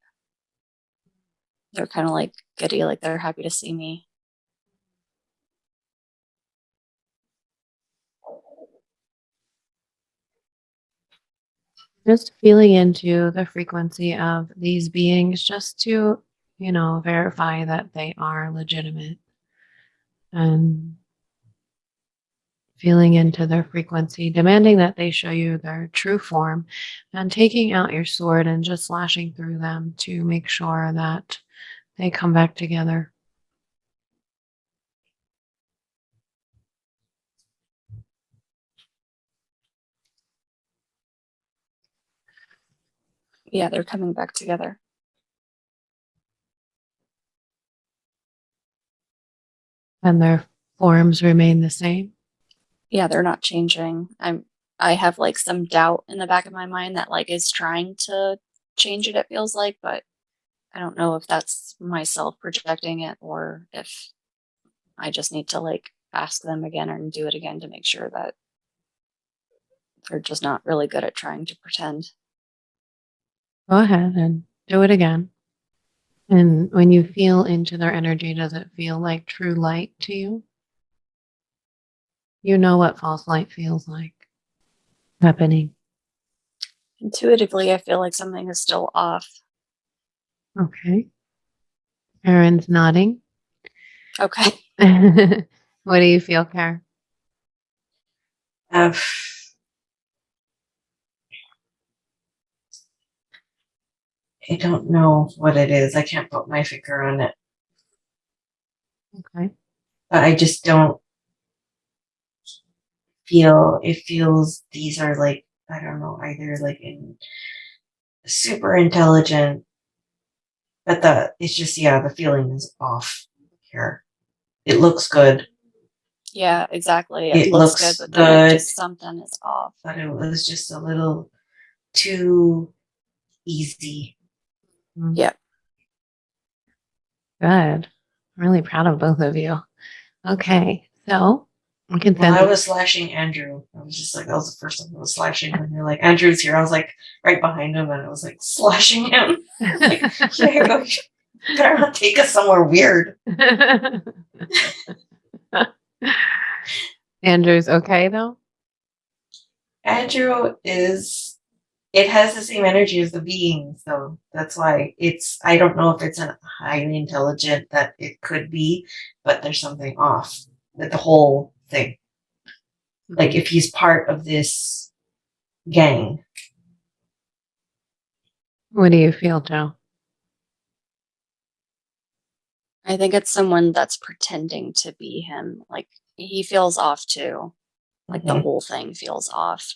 They're kind of like giddy, like they're happy to see me. Just feeling into the frequency of these beings just to, verify that they are legitimate and feeling into their frequency, demanding that they show you their true form and taking out your sword and just slashing through them to make sure that they come back together. Yeah, they're coming back together. And their forms remain the same. Yeah, they're not changing. I have like some doubt in the back of my mind that like is trying to change it, it feels like, but I don't know if that's myself projecting it or if I just need to like ask them again and do it again to make sure that they're just not really good at trying to pretend. Go ahead and do it again. And when you feel into their energy, does it feel like true light to you? You know what false light feels like happening. Intuitively, I feel like something is still off. Okay. Karen's nodding. Okay. What do you feel, Karen? Uh, I don't know what it is. I can't put my finger on it. Okay. But I just don't feel, it feels these are like, I don't know, either like super intelligent, but it's just, yeah, the feeling is off here. It looks good. Yeah, exactly. It looks looks good, but then good, just something is off. but it was just a little too easy. Mm, Yeah. Good. I'm really proud of both of you. Okay, so we can Well, sense. I was slashing Andrew. I was just like, that was the first time I was slashing when you're like, Andrew's here. I was like right behind him and I was like slashing him. Like, here you go. You better not take us somewhere weird. Andrew's okay though? Andrew is, it has the same energy as the beings, though. That's why it's, I don't know if it's an highly intelligent that it could be, but there's something off with the whole thing. Like if he's part of this gang. What do you feel, Joe? I think it's someone that's pretending to be him. Like he feels off too. Like the whole thing feels off.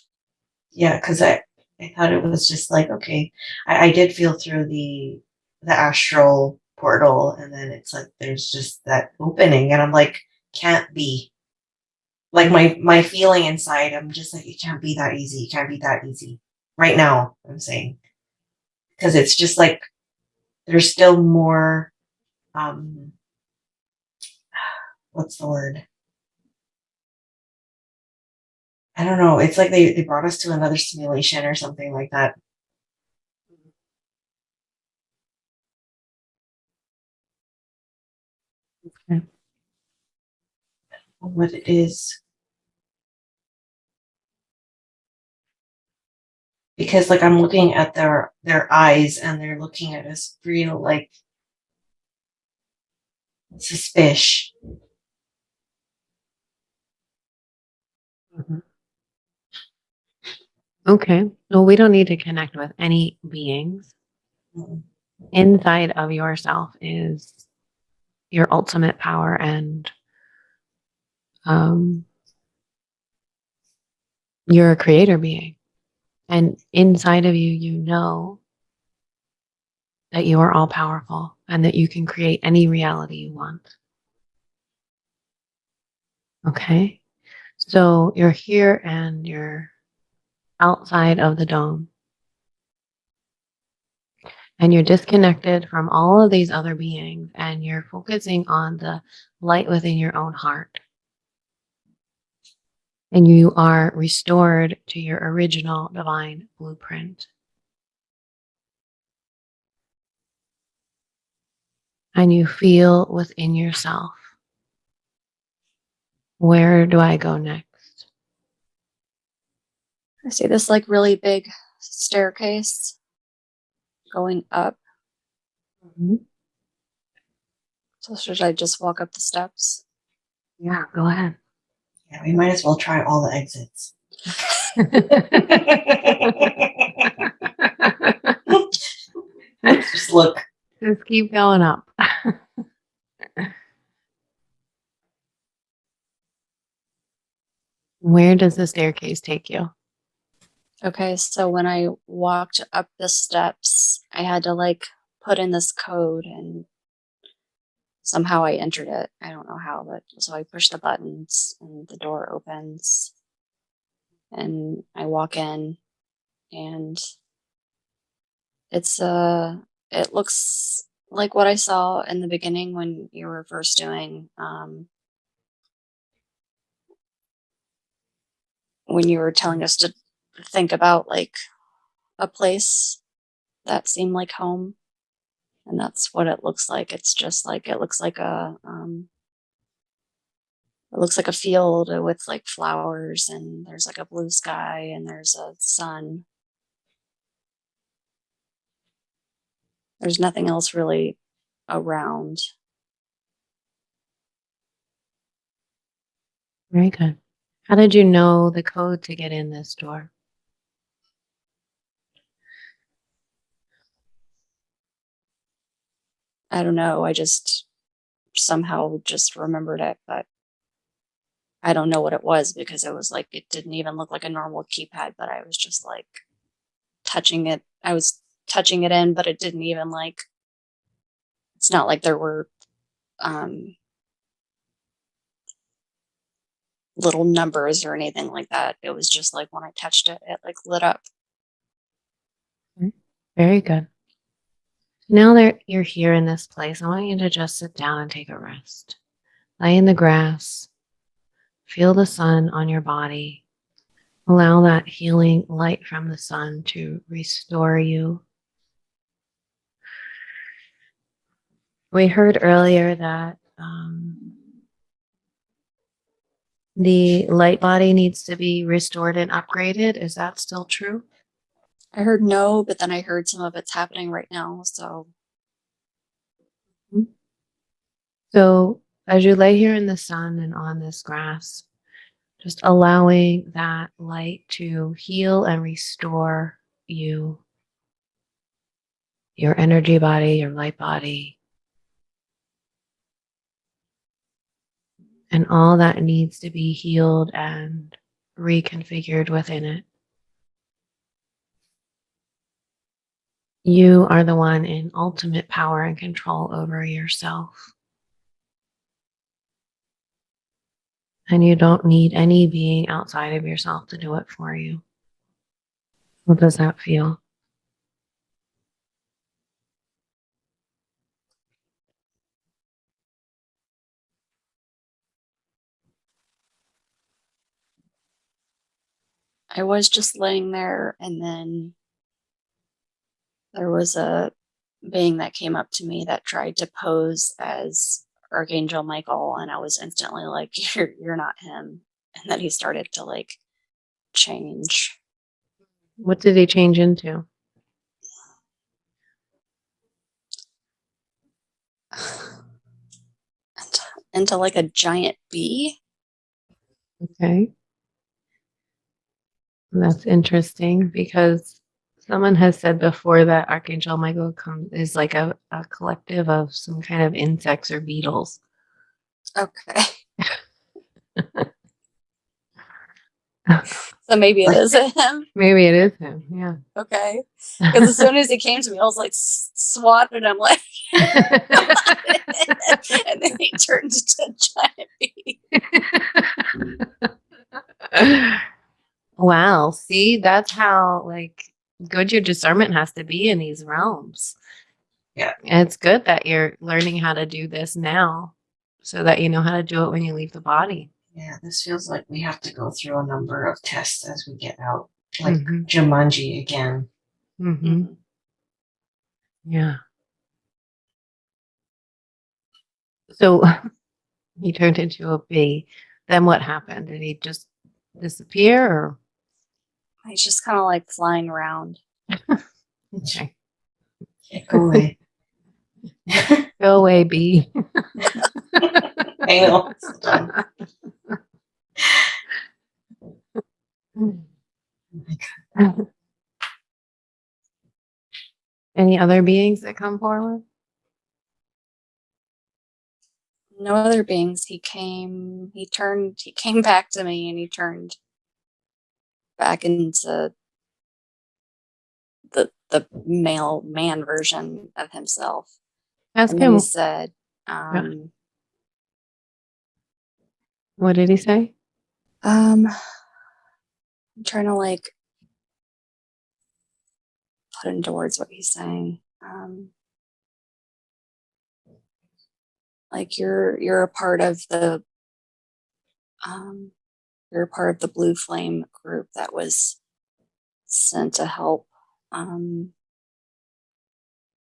Yeah, because I thought it was just like, okay, I did feel through the astral portal, and then it's like there's just that opening, and I'm like, can't be. Like my feeling inside, I'm just like, it can't be that easy. It can't be that easy. Right now, I'm saying. Because it's just like there's still more what's the word? I don't know. It's like they brought us to another simulation or something like that. Okay. What it is. Because like I'm looking at their eyes and they're looking at us real like suspicious. Mhm. Okay. Well, we don't need to connect with any beings. Mm. Inside of yourself is your ultimate power and um, you're a creator being. And inside of you, you know that you are all powerful and that you can create any reality you want. Okay. So you're here and you're outside of the dome and you're disconnected from all of these other beings and you're focusing on the light within your own heart. And you are restored to your original divine blueprint. And you feel within yourself, where do I go next? I see this like really big staircase going up. Mm-hmm. So should I just walk up the steps? Yeah, go ahead. Yeah, we might as well try all the exits. Let's just look. Just keep going up. Where does the staircase take you? Okay, so when I walked up the steps, I had to like put in this code and somehow I entered it. I don't know how, but so I push the buttons and the door opens and I walk in and it's it looks like what I saw in the beginning when you were first doing when you were telling us to think about like a place that seemed like home, and that's what it looks like. It's just like it looks like a field with like flowers, and there's like a blue sky, and there's a sun. There's nothing else really around. Very good. How did you know the code to get in this door? I don't know. I just somehow just remembered it, but I don't know what it was because it was like it didn't even look like a normal keypad, but I was just like touching it. I was touching it in, but it didn't even like it's not like there were um little numbers or anything like that. It was just like when I touched it, it like lit up. Very good. Now that you're here in this place, I want you to just sit down and take a rest. Lay in the grass. Feel the sun on your body. Allow that healing light from the sun to restore you. We heard earlier that the light body needs to be restored and upgraded. Is that still true? I heard no, but then I heard some of it's happening right now. So as you lay here in the sun and on this grass, just allowing that light to heal and restore you, your energy body, your light body, and all that needs to be healed and reconfigured within it. You are the one in ultimate power and control over yourself. And you don't need any being outside of yourself to do it for you. What does that feel? I was just laying there, and then there was a being that came up to me that tried to pose as Archangel Michael, and I was instantly like, you're not him. And then he started to like change What did he change into? into like a giant bee. Okay. That's interesting because someone has said before that Archangel Michael is like a collective of some kind of insects or beetles. Okay. So maybe it is him. Maybe it is him. Yeah. Okay. Because as soon as he came to me, I was like swatted him like, and then he turned into a giant bee. Wow. See, that's how like good your discernment has to be in these realms. Yeah. And it's good that you're learning how to do this now so that you know how to do it when you leave the body. Yeah, this feels like we have to go through a number of tests as we get out. Like Jumanji again. Mm-hmm. Yeah. So he turned into a bee. Then what happened? Did he just disappear or? He's just kind of like flying around. Okay. Go away. Go away, bee. I know. It's done. Any other beings that come forward? No other beings. He came back to me, and he turned back into the male man version of himself. Ask and then him. he said, What did he say? I'm trying to like put into words what he's saying. Like you're a part of the you're a part of the Blue Flame group that was sent to help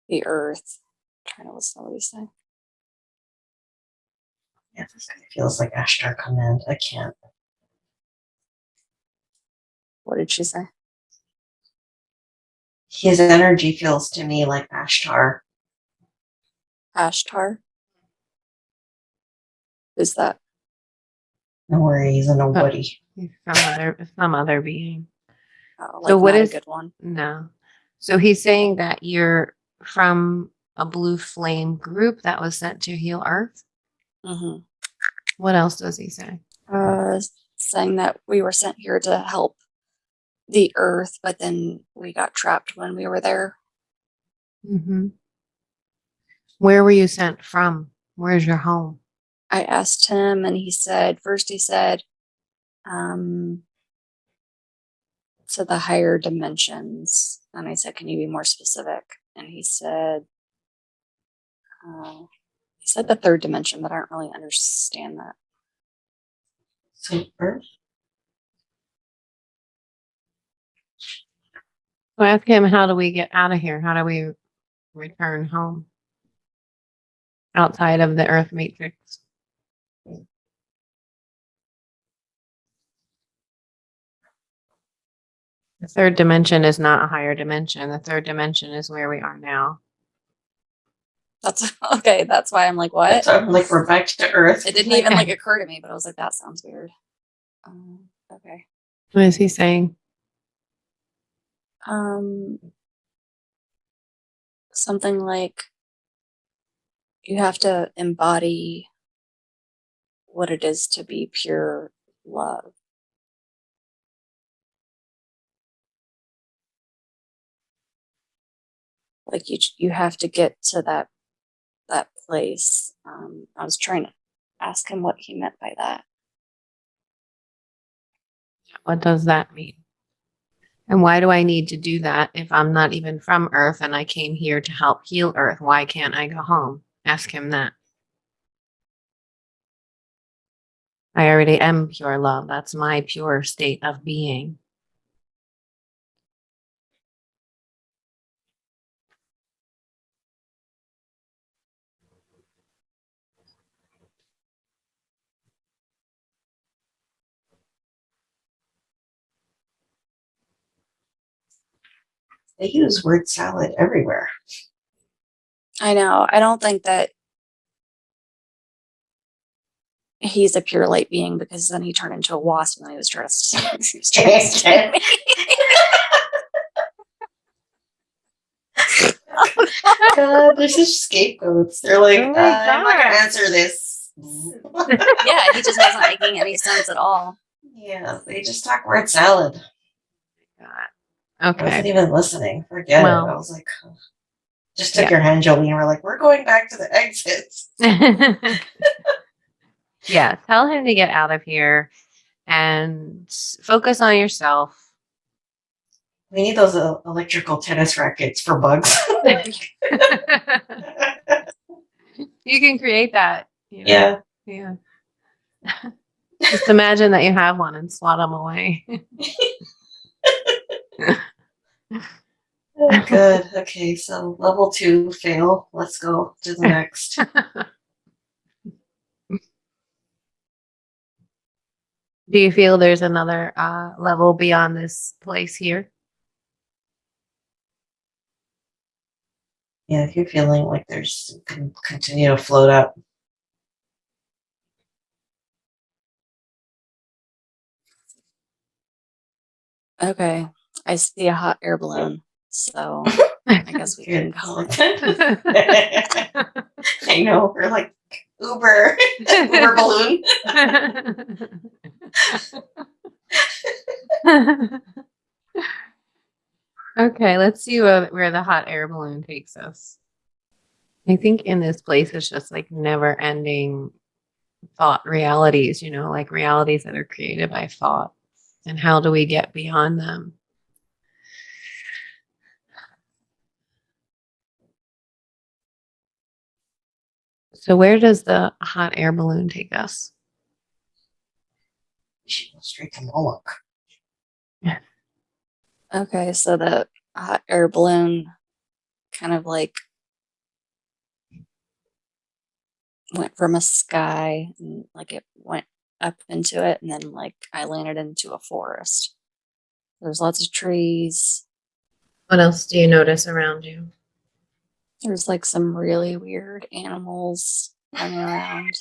the Earth. I'm trying to listen to what he's saying. Yeah, this guy feels like Ashtar Command. I can't. What did she say? His energy feels to me like Ashtar. Ashtar? Who's that? No worries, a nobody. Some other being. Oh, like So what not is a good one? No. So he's saying that you're from a Blue Flame group that was sent to heal Earth. Mm-hmm. What else does he say? Saying that we were sent here to help the Earth, but then we got trapped when we were there. Mm-hmm. Where were you sent from? Where's your home? I asked him, and he said, to the higher dimensions. And I said, can you be more specific? And he said the third dimension, but I don't really understand that. So Earth? So ask him, how do we get out of here? How do we return home outside of the Earth matrix? The third dimension is not a higher dimension. The third dimension is where we are now. That's okay. That's why I'm like, what? So I'm like, we're back to Earth. It didn't even like occur to me, but I was like, that sounds weird. Okay. What is he saying? Something like you have to embody what it is to be pure love. Like you have to get to that place. I was trying to ask him what he meant by that. What does that mean? And why do I need to do that if I'm not even from Earth and I came here to help heal Earth? Why can't I go home? Ask him that. I already am pure love. That's my pure state of being. They use word salad everywhere. I know. I don't think that he's a pure light being, because then he turned into a wasp and then he was dressed. God, there's such scapegoats. They're like, Oh I'm my not God. gonna answer this. Yeah, he just wasn't making any sense at all. Yeah, they just talk word salad. God. I wasn't Okay. even listening. Forget it. I was like, just took your hand, Jolie, and we're like, we're going back to the exits. Yeah, tell him to get out of here and focus on yourself. We need those electrical tennis rackets for bugs. You can create that. You know? Yeah. Just imagine that you have one and swat them away. Oh, good. Okay, so level 2 fail. Let's go to the next. Do you feel there's another level beyond this place here? Yeah, if you're feeling like there's continue to float up. Okay. I see a hot air balloon. So I guess we can go. I know. We're like Uber balloon. Okay, let's see where the hot air balloon takes us. I think in this place it's just like never ending thought realities, like realities that are created by thought. And how do we get beyond them? So where does the hot air balloon take us? We should go straight to Moloch. Okay, so the hot air balloon kind of like went from a sky and like it went up into it, and then like I landed into a forest. There's lots of trees. What else do you notice around you? There's like some really weird animals running around.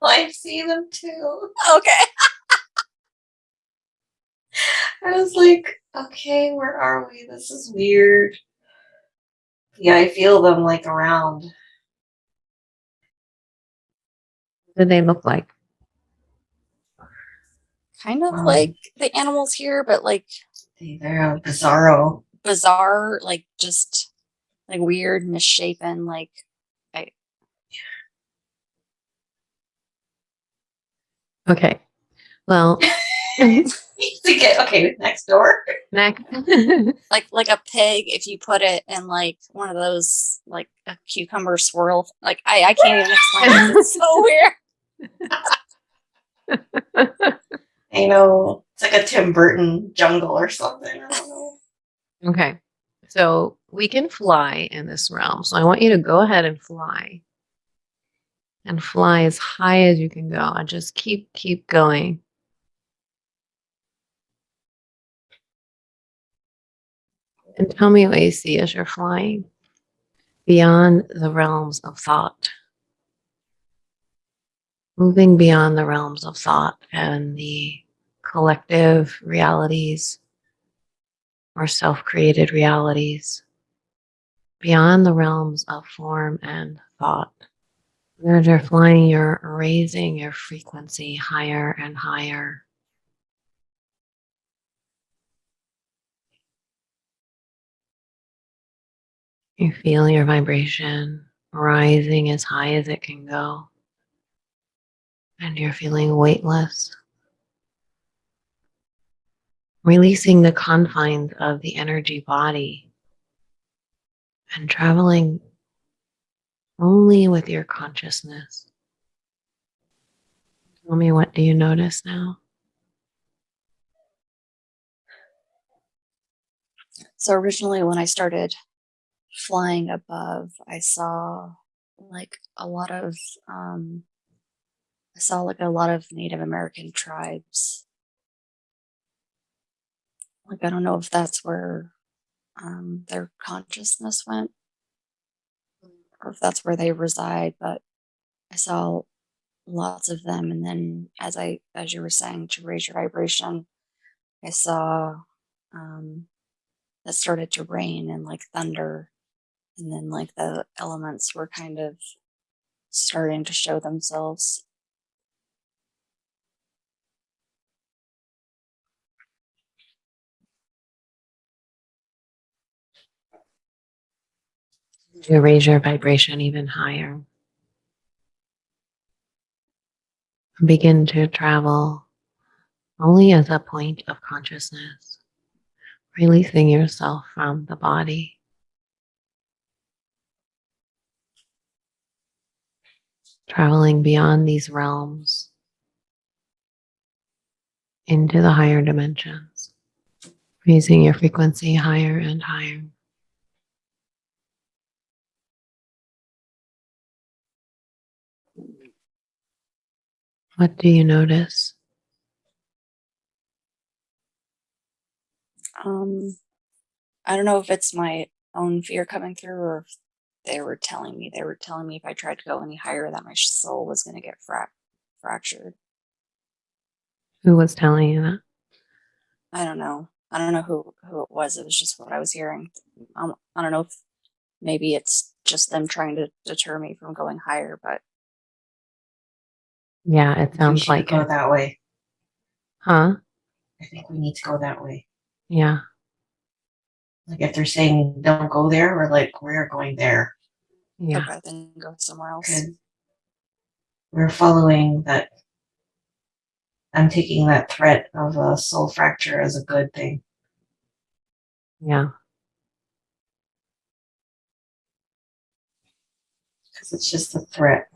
I've seen them too. Okay. I was like, okay, where are we? This is weird. Yeah, I feel them like around. What do they look like? Kind of like the animals here, but like they're bizarro. Bizarre, like just like weird, misshapen, like Okay. Well, Okay, next door. Next. Like a pig, if you put it in like one of those, like a cucumber swirl. Like I can't even explain this. It's so weird. I know, it's like a Tim Burton jungle or something. I don't know. Okay. So we can fly in this realm. So I want you to go ahead and fly. And fly as high as you can go. And just keep going. And tell me what you see as you're flying beyond the realms of thought. Moving beyond the realms of thought and the collective realities or self-created realities. Beyond the realms of form and thought. As you're flying, you're raising your frequency higher and higher. You feel your vibration rising as high as it can go. And you're feeling weightless. Releasing the confines of the energy body and traveling only with your consciousness. Tell me, what do you notice now? So originally when I started flying above, I saw like a lot of Native American tribes. Like I don't know if that's where their consciousness went or if that's where they reside, but I saw lots of them. And then as you were saying, to raise your vibration, I saw it started to rain and like thunder, and then like the elements were kind of starting to show themselves. You raise your vibration even higher. Begin to travel only as a point of consciousness, releasing yourself from the body. Traveling beyond these realms into the higher dimensions, raising your frequency higher and higher. What do you notice? I don't know if it's my own fear coming through or if they were telling me if I tried to go any higher that my soul was going to get fractured. Who was telling you that? I don't know who it was. It was just what I was hearing. I don't know if maybe it's just them trying to deter me from going higher, but Yeah, it We sounds should like go it. that way. Huh? I think we need to go that way. Yeah. Like if they're saying don't go there, we're like, we're going there. Yeah. okay, then go somewhere else. Because we're following that. I'm taking that threat of a soul fracture as a good thing. Yeah. Because it's just a threat.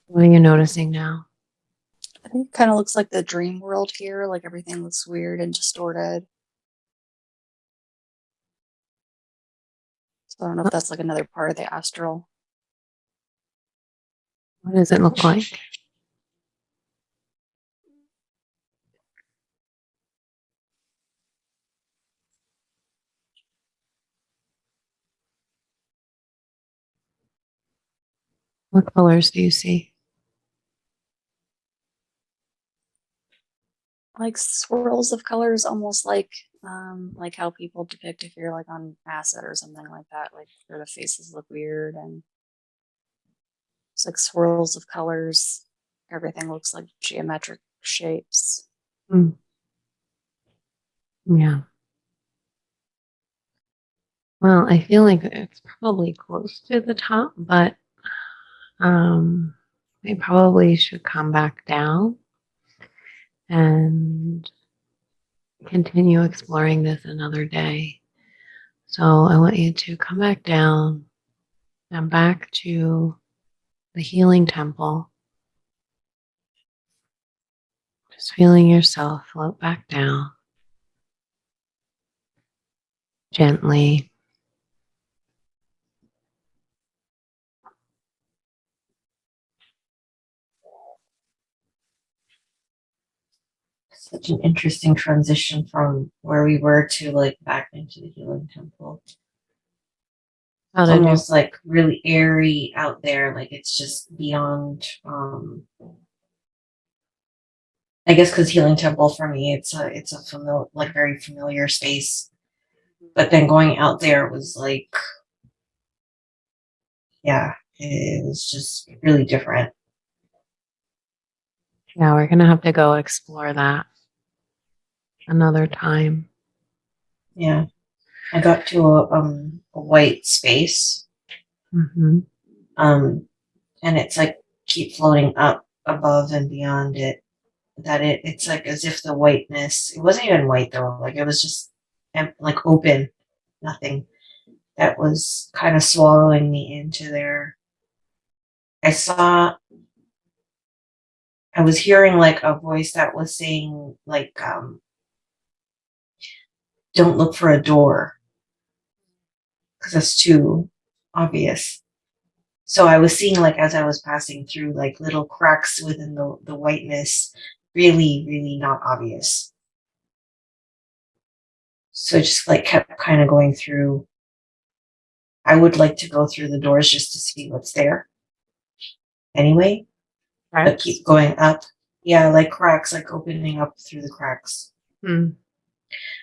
What are you noticing now? I think it kind of looks like the dream world here. Like everything looks weird and distorted. So I don't know if that's like another part of the astral. What does it look like? What colors do you see? Like swirls of colors, almost like how people depict if you're like on acid or something like that. Like where the faces look weird and it's like swirls of colors. Everything looks like geometric shapes. Mm. Yeah. Well, I feel like it's probably close to the top, but we probably should come back down and continue exploring this another day. So I want you to come back down and back to the healing temple. Just feeling yourself float back down gently. Such an interesting transition from where we were to like back into the healing temple. How It's did you? almost like really airy out there, like it's just beyond. I guess because healing temple for me, it's a familiar, like very familiar space. But then going out there was like, yeah, it was just really different. Yeah, we're gonna have to go explore that another time. Yeah, I got to a white space, Mm-hmm. and it's like keep floating up above and beyond it. That it's like as if the whiteness, it wasn't even white though, like it was just like open, nothing, that was kind of swallowing me into there. I saw, I was hearing like a voice that was saying like, don't look for a door because that's too obvious. So I was seeing like as I was passing through like little cracks within the whiteness, really, really not obvious. So just like kept kind of going through. I would like to go through the doors just to see what's there anyway, but keep going up. Yeah, like cracks, like opening up through the cracks. Mm.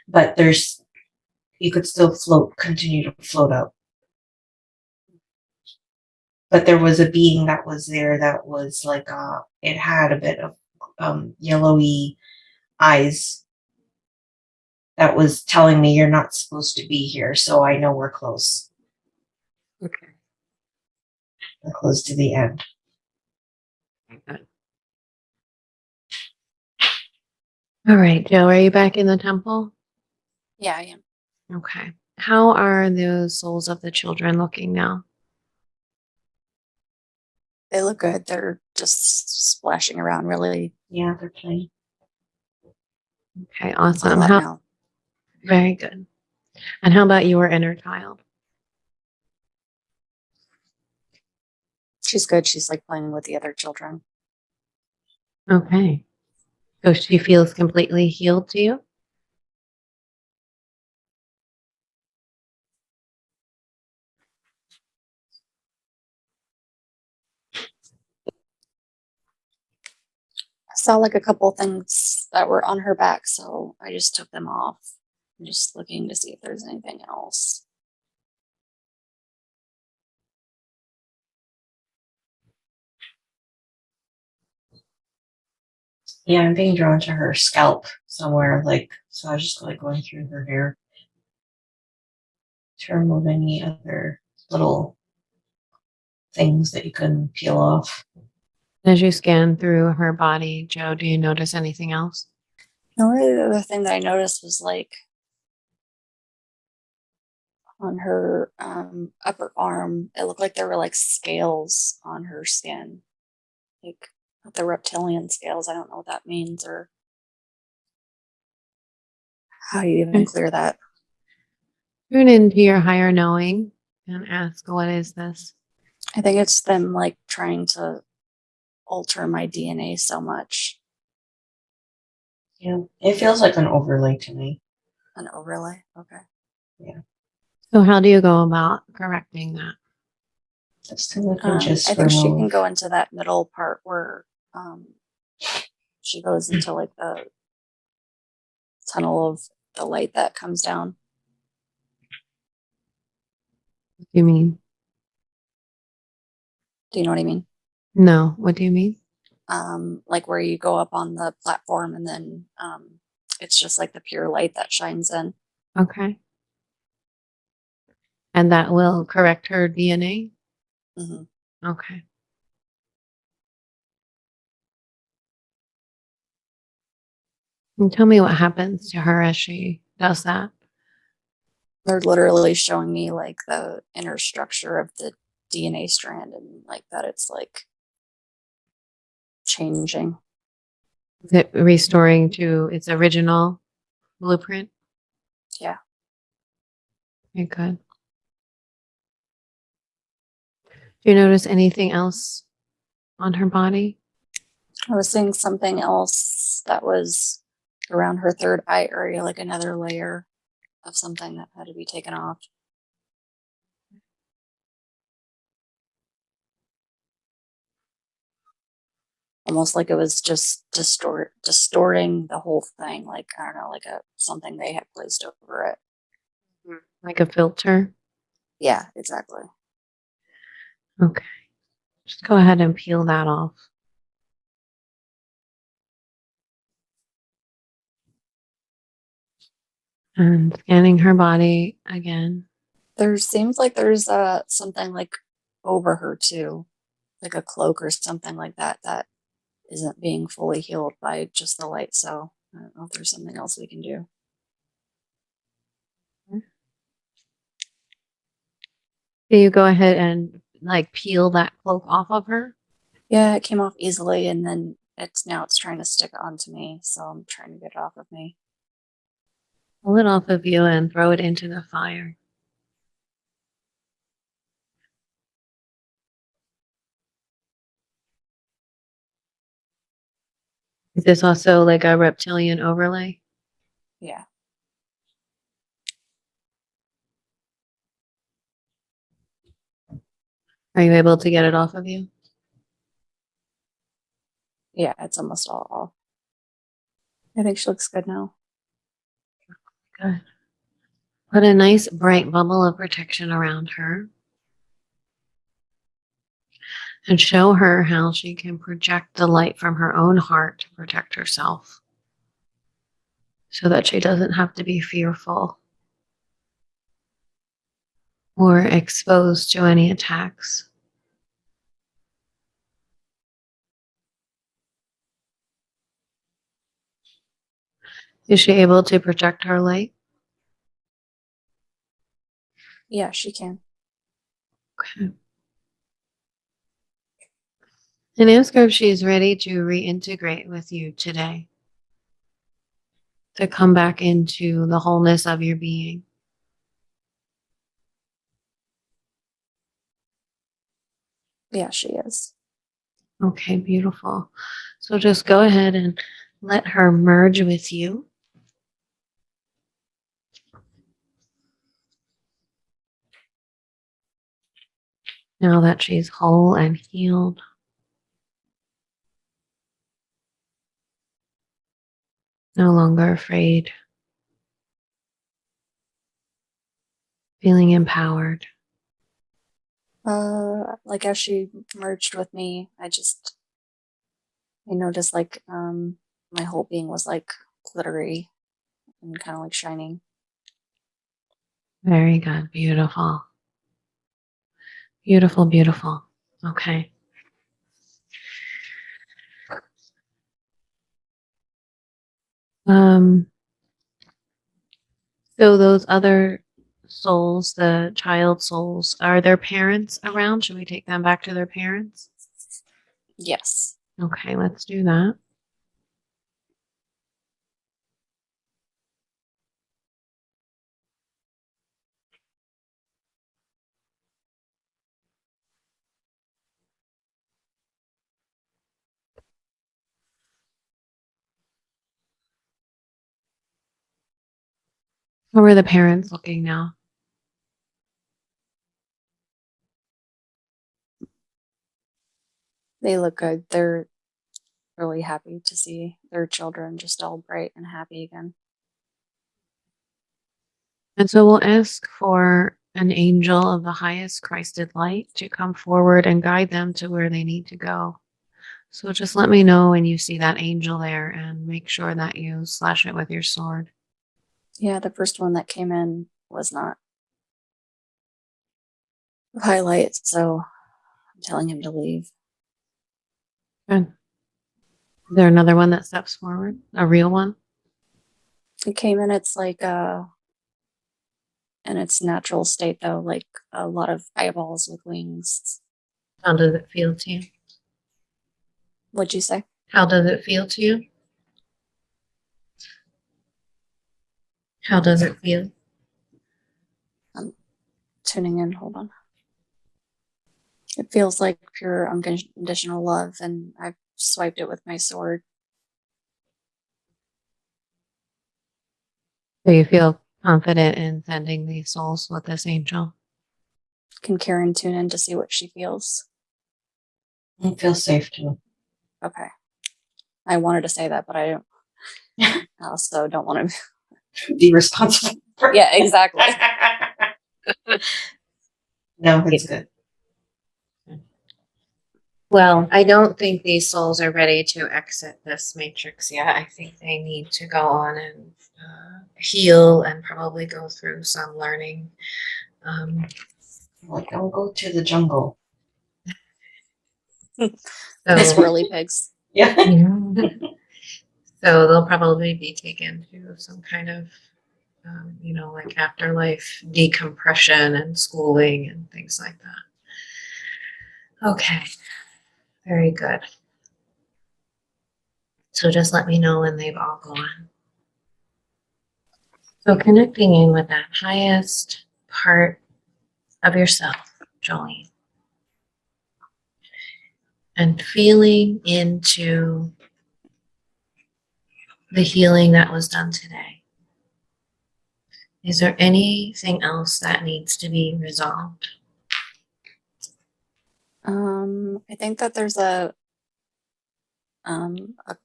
But you could still float, continue to float up. But there was a being that was there that was like, it had a bit of yellowy eyes that was telling me you're not supposed to be here. So I know we're close. Okay. We're close to the end. Good. All right, Joe, are you back in the temple? Yeah, I am. Okay. How are the souls of the children looking now? They look good. They're just splashing around really Yeah, they're playing. Okay, a awesome. lot now. Very good. And how about your inner child? She's good. She's like playing with the other children. Okay. So she feels completely healed to you? I saw like a couple things that were on her back, so I just took them off. I'm just looking to see if there's anything else. Yeah, I'm being drawn to her scalp somewhere, like, so I was just like going through her hair to remove any other little things that you can peel off. As you scan through her body, Joe, do you notice anything else? The only other thing that I noticed was like on her upper arm, it looked like there were like scales on her skin, like the reptilian scales. I don't know what that means or how you even clear that. Tune into your higher knowing and ask, what is this? I think it's them like trying to alter my DNA so much. Yeah, it feels like an overlay to me. An overlay. Okay. Yeah, So how do you go about correcting that? just to look and just I think she can remove. go into that middle part where she goes into like the tunnel of the light that comes down. What do you mean? Do you know what I mean? No, what do you mean? Like where you go up on the platform and then it's just like the pure light that shines in. Okay. And that will correct her DNA? Mm-hmm. Okay. And tell me what happens to her as she does that. They're literally showing me like the inner structure of the DNA strand and like that it's like changing. Is it restoring to its original blueprint? Yeah. Okay, good. Do you notice anything else on her body? I was seeing something else that was around her third eye area, like another layer of something that had to be taken off. Almost like it was just distorting the whole thing, like I don't know, like a something they had placed over it. Like a filter? Yeah, exactly. Okay. Just go ahead and peel that off. And scanning her body again. There seems like there's something like over her too, like a cloak or something like that that isn't being fully healed by just the light. So I don't know if there's something else we can do. Do you go ahead and like peel that cloak off of her? Yeah, it came off easily, and then it's trying to stick onto me, so I'm trying to get it off of me. Pull it off of you and throw it into the fire. Is this also like a reptilian overlay? Yeah. Are you able to get it off of you? Yeah, it's almost all off. I think she looks good now. Good. Put a nice bright bubble of protection around her. And show her how she can project the light from her own heart to protect herself so that she doesn't have to be fearful or exposed to any attacks. Is she able to project her light? Yeah, she can. Okay. And ask her if she's ready to reintegrate with you today, to come back into the wholeness of your being. Yeah, she is. Okay, beautiful. So just go ahead and let her merge with you. Now that she's whole and healed. No longer afraid. Feeling empowered. Like as she merged with me, I noticed like my whole being was like glittery and kind of like shining. Very good. Beautiful. Beautiful, beautiful. Okay. Um, so those other souls, the child souls, are their parents around? Should we take them back to their parents? Yes. Okay, let's do that. How are the parents looking now? They look good. They're really happy to see their children just all bright and happy again. And so we'll ask for an angel of the highest Christed light to come forward and guide them to where they need to go. So just let me know when you see that angel there and make sure that you slash it with your sword. Yeah, the first one that came in was not highlight, so I'm telling him to leave. Good. Is there another one that steps forward? A real one? It came in its like in its natural state though, like a lot of eyeballs with wings. How does it feel to you? What'd you say? How does it feel to you? How does it feel? I'm tuning in. Hold on. It feels like pure unconditional love, and I've swiped it with my sword. Do you feel confident in sending these souls with this angel? Can Karen tune in to see what she feels? It feels safe to me. Okay. I wanted to say that, but I also don't want to. Be responsible for Yeah, exactly. No, it's good. Well, I don't think these souls are ready to exit this matrix yet. I think they need to go on and heal and probably go through some learning. Like, don't go to the jungle. The So, swirly pigs. Yeah. so they'll probably be taken to some kind of, like afterlife decompression and schooling and things like that. Okay, very good. So just let me know when they've all gone. So connecting in with that highest part of yourself, Jolene, and feeling into the healing that was done today. Is there anything else that needs to be resolved? I think that there's a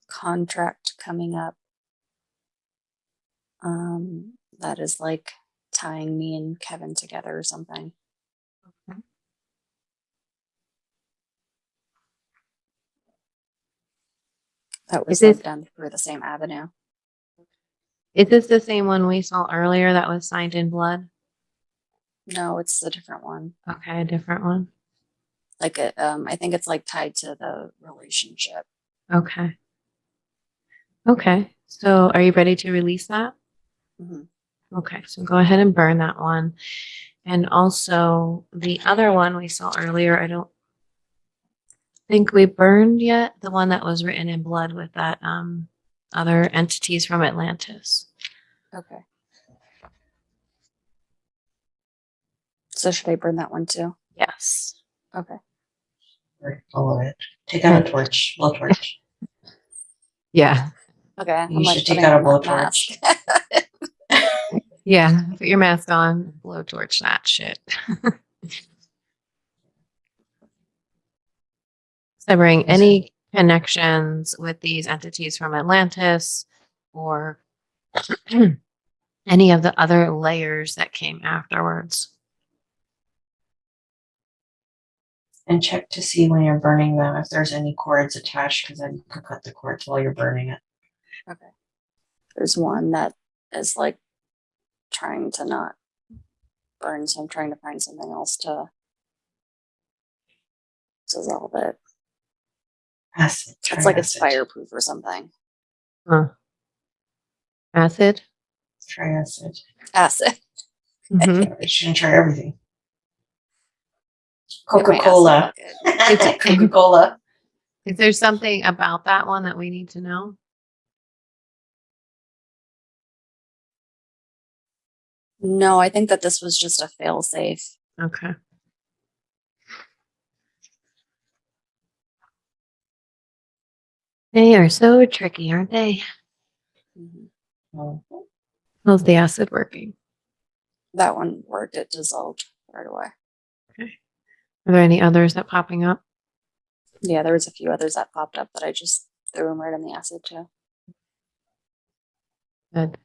contract coming up that is like tying me and Kevin together or something. Okay. That was Is this- like done through the same avenue. Is this the same one we saw earlier that was signed in blood? No, it's a different one. Okay, a different one. Like it, I think it's like tied to the relationship. Okay. Okay. So are you ready to release that? hmm Okay, so go ahead and burn that one. And also the other one we saw earlier, I don't think we burned yet. The one that was written in blood with that other entities from Atlantis. Okay. So should I burn that one too? Yes. Okay. All of it. Take out a torch. Blowtorch. Yeah. Okay. You should take out a blowtorch. Yeah. Put your mask on, blowtorch that shit. Severing any connections with these entities from Atlantis or any of the other layers that came afterwards. And check to see when you're burning them if there's any cords attached, because then you can cut the cords while you're burning it. Okay. There's one that is like trying to not burn, so I'm trying to find something else to dissolve it. Acid. It's like it's fireproof or something. Huh. Acid? Try acid. Acid. Mm-hmm. You shouldn't try everything. Get my acid Coca-Cola. bucket. Coca-Cola. Is there something about that one that we need to know? No, I think that this was just a fail safe. Okay. They are so tricky, aren't they? Oh. How's the acid working? That one worked. It dissolved right away. Okay. Are there any others that popping up? Yeah, there was a few others that popped up, but I just threw them right in the acid too. Good.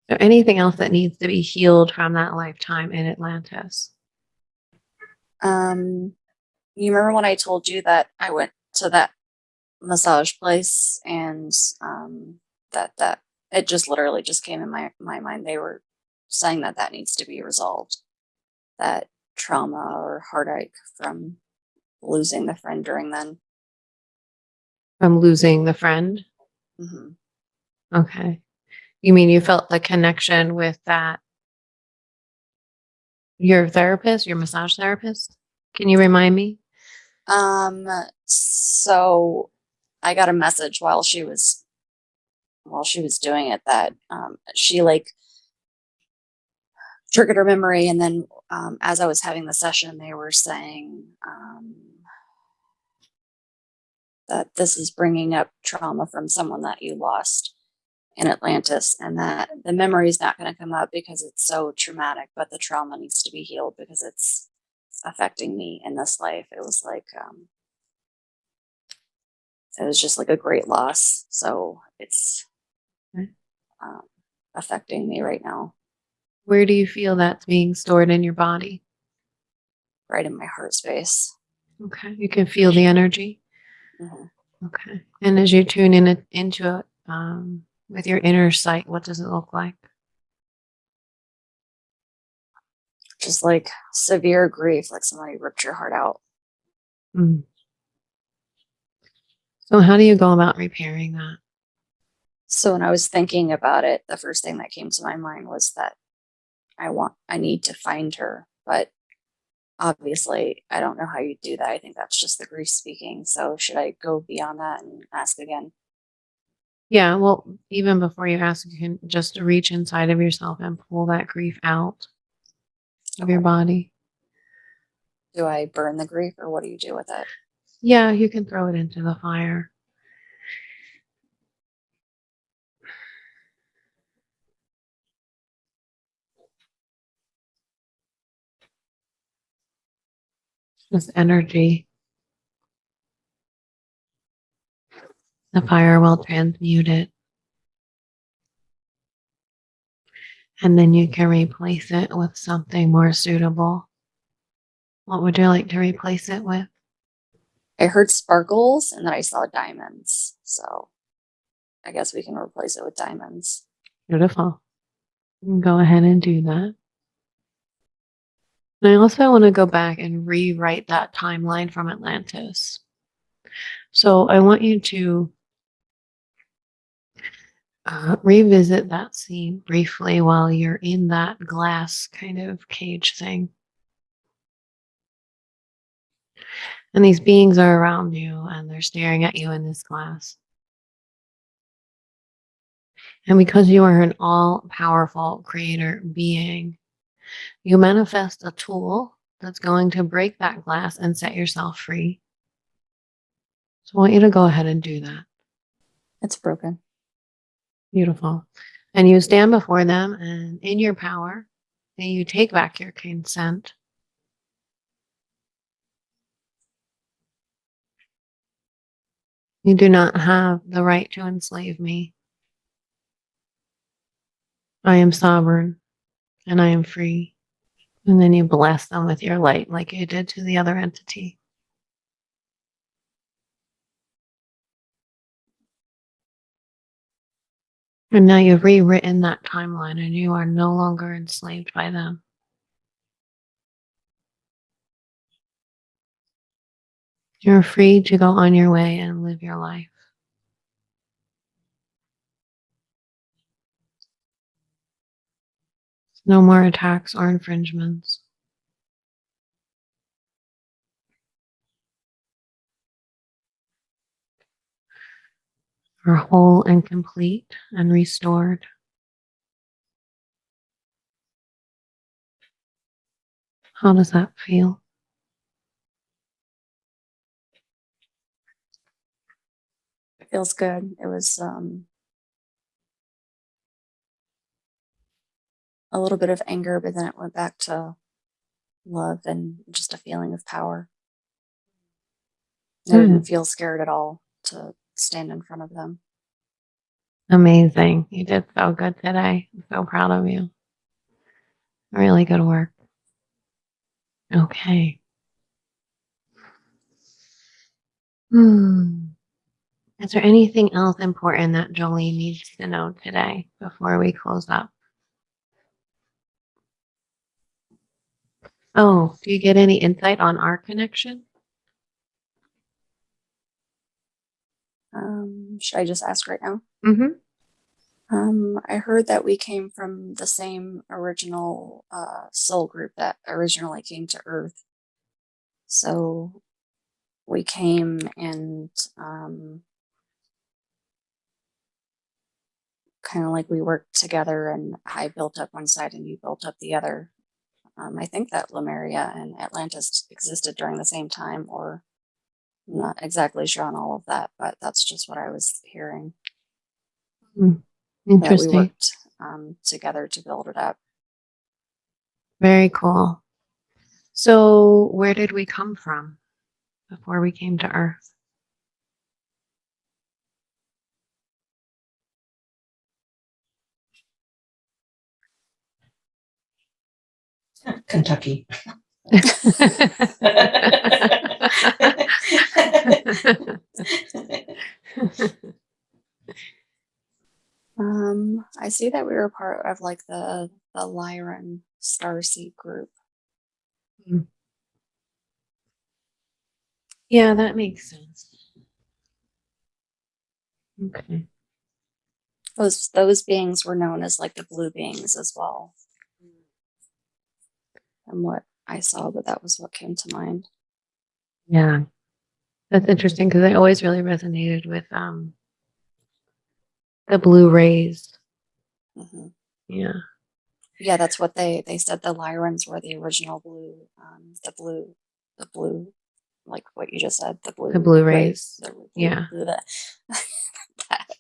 Is there anything else that needs to be healed from that lifetime in Atlantis? You remember when I told you that I went to that massage place and that it just literally just came in my mind. They were saying that that needs to be resolved. That trauma or heartache from losing the friend during then. From losing the friend? Hmm. Okay. You mean you felt the connection with that, your therapist, your massage therapist? Can you remind me? So I got a message while she was doing it that she like triggered her memory, and then as I was having the session, they were saying that this is bringing up trauma from someone that you lost in Atlantis, and that the memory is not going to come up because it's so traumatic, but the trauma needs to be healed because it's affecting me in this life. It was like it was just like a great loss, so it's Okay. um, affecting me right now, Where do you feel that's being stored in your body? right in my heart space. Okay. You can feel the energy. Hmm. Okay. And as you tune into it with your inner sight, what does it look like? Just like severe grief, like somebody ripped your heart out. Mm. So, how do you go about repairing that? So when I was thinking about it, the first thing that came to my mind was that I need to find her, but obviously I don't know how you do that. I think that's just the grief speaking. So should I go beyond that and ask again? Yeah. Well, even before you ask, you can just reach inside of yourself and pull that grief out of your Okay. body. Do I burn the grief or what do you do with it? Yeah. You can throw it into the fire. This energy. The fire will transmute it. And then you can replace it with something more suitable. What would you like to replace it with? I heard sparkles and then I saw diamonds. So I guess we can replace it with diamonds. Beautiful. You can go ahead and do that. And I also want to go back and rewrite that timeline from Atlantis. So I want you to revisit that scene briefly while you're in that glass kind of cage thing. And these beings are around you and they're staring at you in this glass. And because you are an all powerful creator being, you manifest a tool that's going to break that glass and set yourself free. So I want you to go ahead and do that. It's broken. Beautiful. And you stand before them, and in your power, and you take back your consent. You do not have the right to enslave me. I am sovereign and I am free. And then you bless them with your light like you did to the other entity. And now you've rewritten that timeline and you are no longer enslaved by them. You're free to go on your way and live your life. No more attacks or infringements. You're whole and complete and restored. How does that feel? It feels good. It was a little bit of anger, but then it went back to love and just a feeling of power. I didn't feel scared at all to stand in front of them. Amazing. You did so good today. I'm so proud of you. Really good work. Okay. Is there anything else important that Jolie needs to know today before we close up? Oh, do you get any insight on our connection? Should I just ask right now? Mm-hmm. I heard that we came from the same original soul group that originally came to Earth. So we came and kind of like we worked together, and I built up one side and you built up the other. I think that Lemuria and Atlantis existed during the same time, or I'm not exactly sure on all of that, but that's just what I was hearing. That we Interesting. worked together to build it up. Very cool. So where did we come from before we came to Earth? Kentucky. I see that we were part of like the Lyran Starseed group. Yeah, that makes sense. Okay. Those beings were known as like the blue beings as well. And what I saw, but that was what came to mind. Yeah. That's interesting because I always really resonated with the blue rays. Mm-hmm. Yeah. Yeah, that's what they said. The Lyrans were the original blue, the blue, like what you just said, the blue rays. Yeah.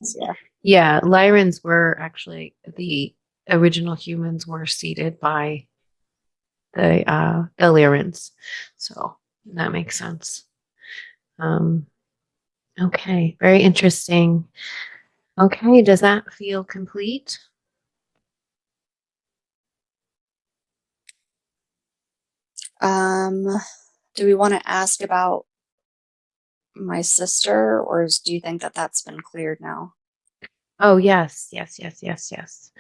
Yeah. Yeah. Lyrans were actually the original humans were seeded by the Lyrans. So that makes sense. Okay. Very interesting. Okay. Does that feel complete? Do we want to ask about my sister, or do you think that that's been cleared now? Oh, yes, yes, yes, yes, yes.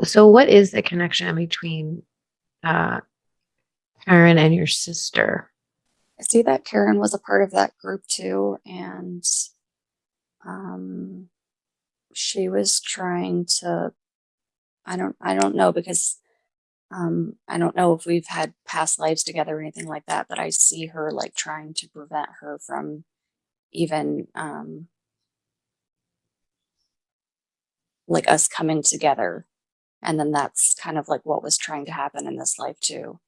So what is the connection between Karen and your sister? I see that Karen was a part of that group too, and she was trying to. I don't know because I don't know if we've had past lives together or anything like that, but I see her like trying to prevent her from even like us coming together. And then that's kind of like what was trying to happen in this life too.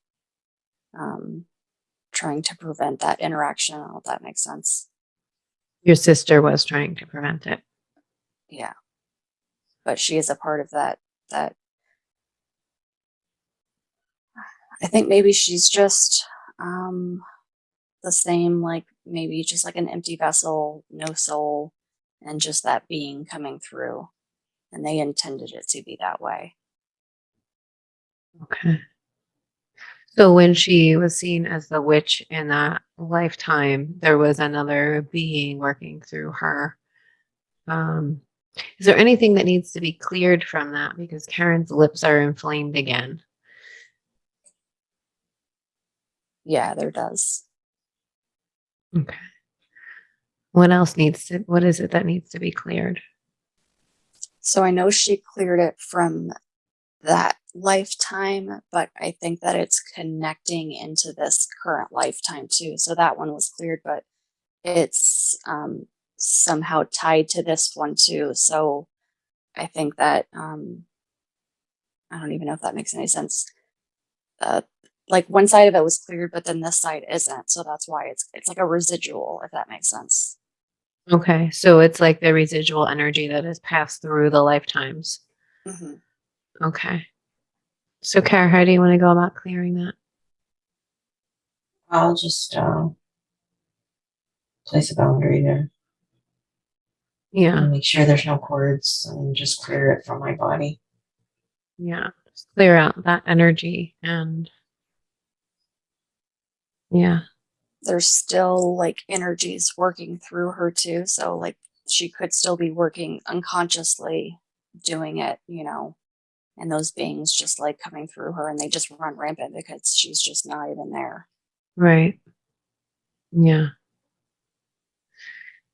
Trying to prevent that interaction. I don't know if that makes sense. Your sister was trying to prevent it. Yeah. But she is a part of that I think maybe she's just the same, like maybe just like an empty vessel, no soul, and just that being coming through. And they intended it to be that way. Okay. So when she was seen as the witch in that lifetime, there was another being working through her. Is there anything that needs to be cleared from that? Because Karen's lips are inflamed again. Yeah, there does. Okay. What else what is it that needs to be cleared? So I know she cleared it from that lifetime, but I think that it's connecting into this current lifetime too. So that one was cleared, but it's somehow tied to this one too. So I think that I don't even know if that makes any sense. Like one side of it was cleared, but then this side isn't. So that's why it's like a residual, if that makes sense. Okay, so it's like the residual energy that has passed through the lifetimes. Mm-hmm. Okay. So, Kara, how do you want to go about clearing that? I'll just place a boundary there. Yeah. And make sure there's no cords and just clear it from my body. Yeah. Just clear out that energy and yeah. There's still like energies working through her too. So like she could still be working unconsciously doing it, and those beings just like coming through her and they just run rampant because she's just not even there. Right. Yeah.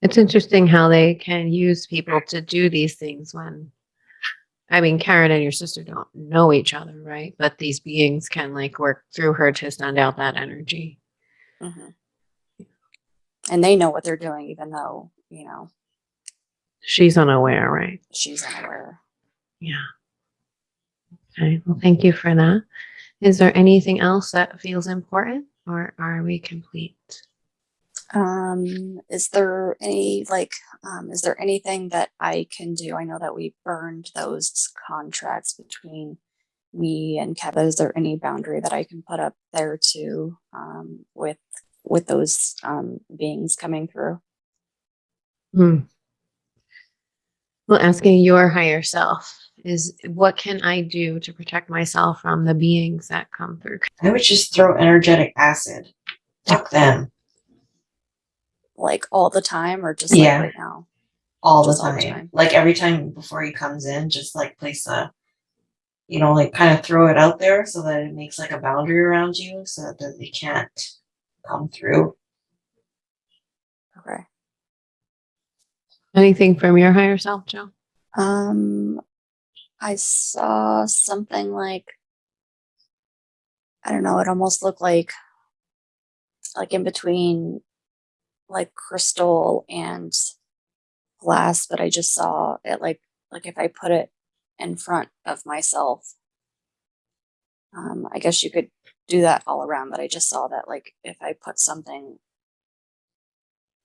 It's interesting how they can use people to do these things when, I mean, Karen and your sister don't know each other, right? But these beings can like work through her to send out that energy. Mm-hmm. And they know what they're doing, even though, you know, She's unaware, right? she's unaware. Yeah. Okay. Well, thank you for that. Is there anything else that feels important, or are we complete? Is there any is there anything that I can do? I know that we burned those contracts between me and Kevin. Is there any boundary that I can put up there too, with those beings coming through? Hmm. Well, asking your higher self is, what can I do to protect myself from the beings that come through? I would just throw energetic acid. Fuck them. Like all the time, or just Yeah. like right now? All Just the all the time. time. Like every time before he comes in, just like place a, you know, like kind of throw it out there so that it makes like a boundary around you so that they can't come through. Okay. Anything from your higher self, Joe? I saw something like, I don't know, it almost looked like in between like crystal and glass, but I just saw it like if I put it in front of myself. I guess you could do that all around, but I just saw that like if I put something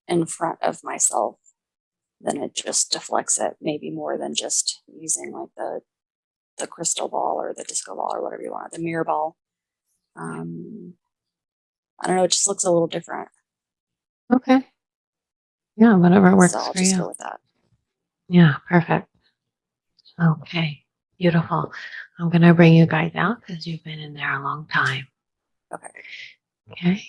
in front of myself, then it just deflects it, maybe more than just using like the crystal ball or the disco ball or whatever you want, the mirror ball. I don't know, it just looks a little different. Okay. Yeah, whatever works So I'll for just you. go with that. Yeah, perfect. Okay, beautiful. I'm going to bring you guys out because you've been in there a long time. Okay. Okay.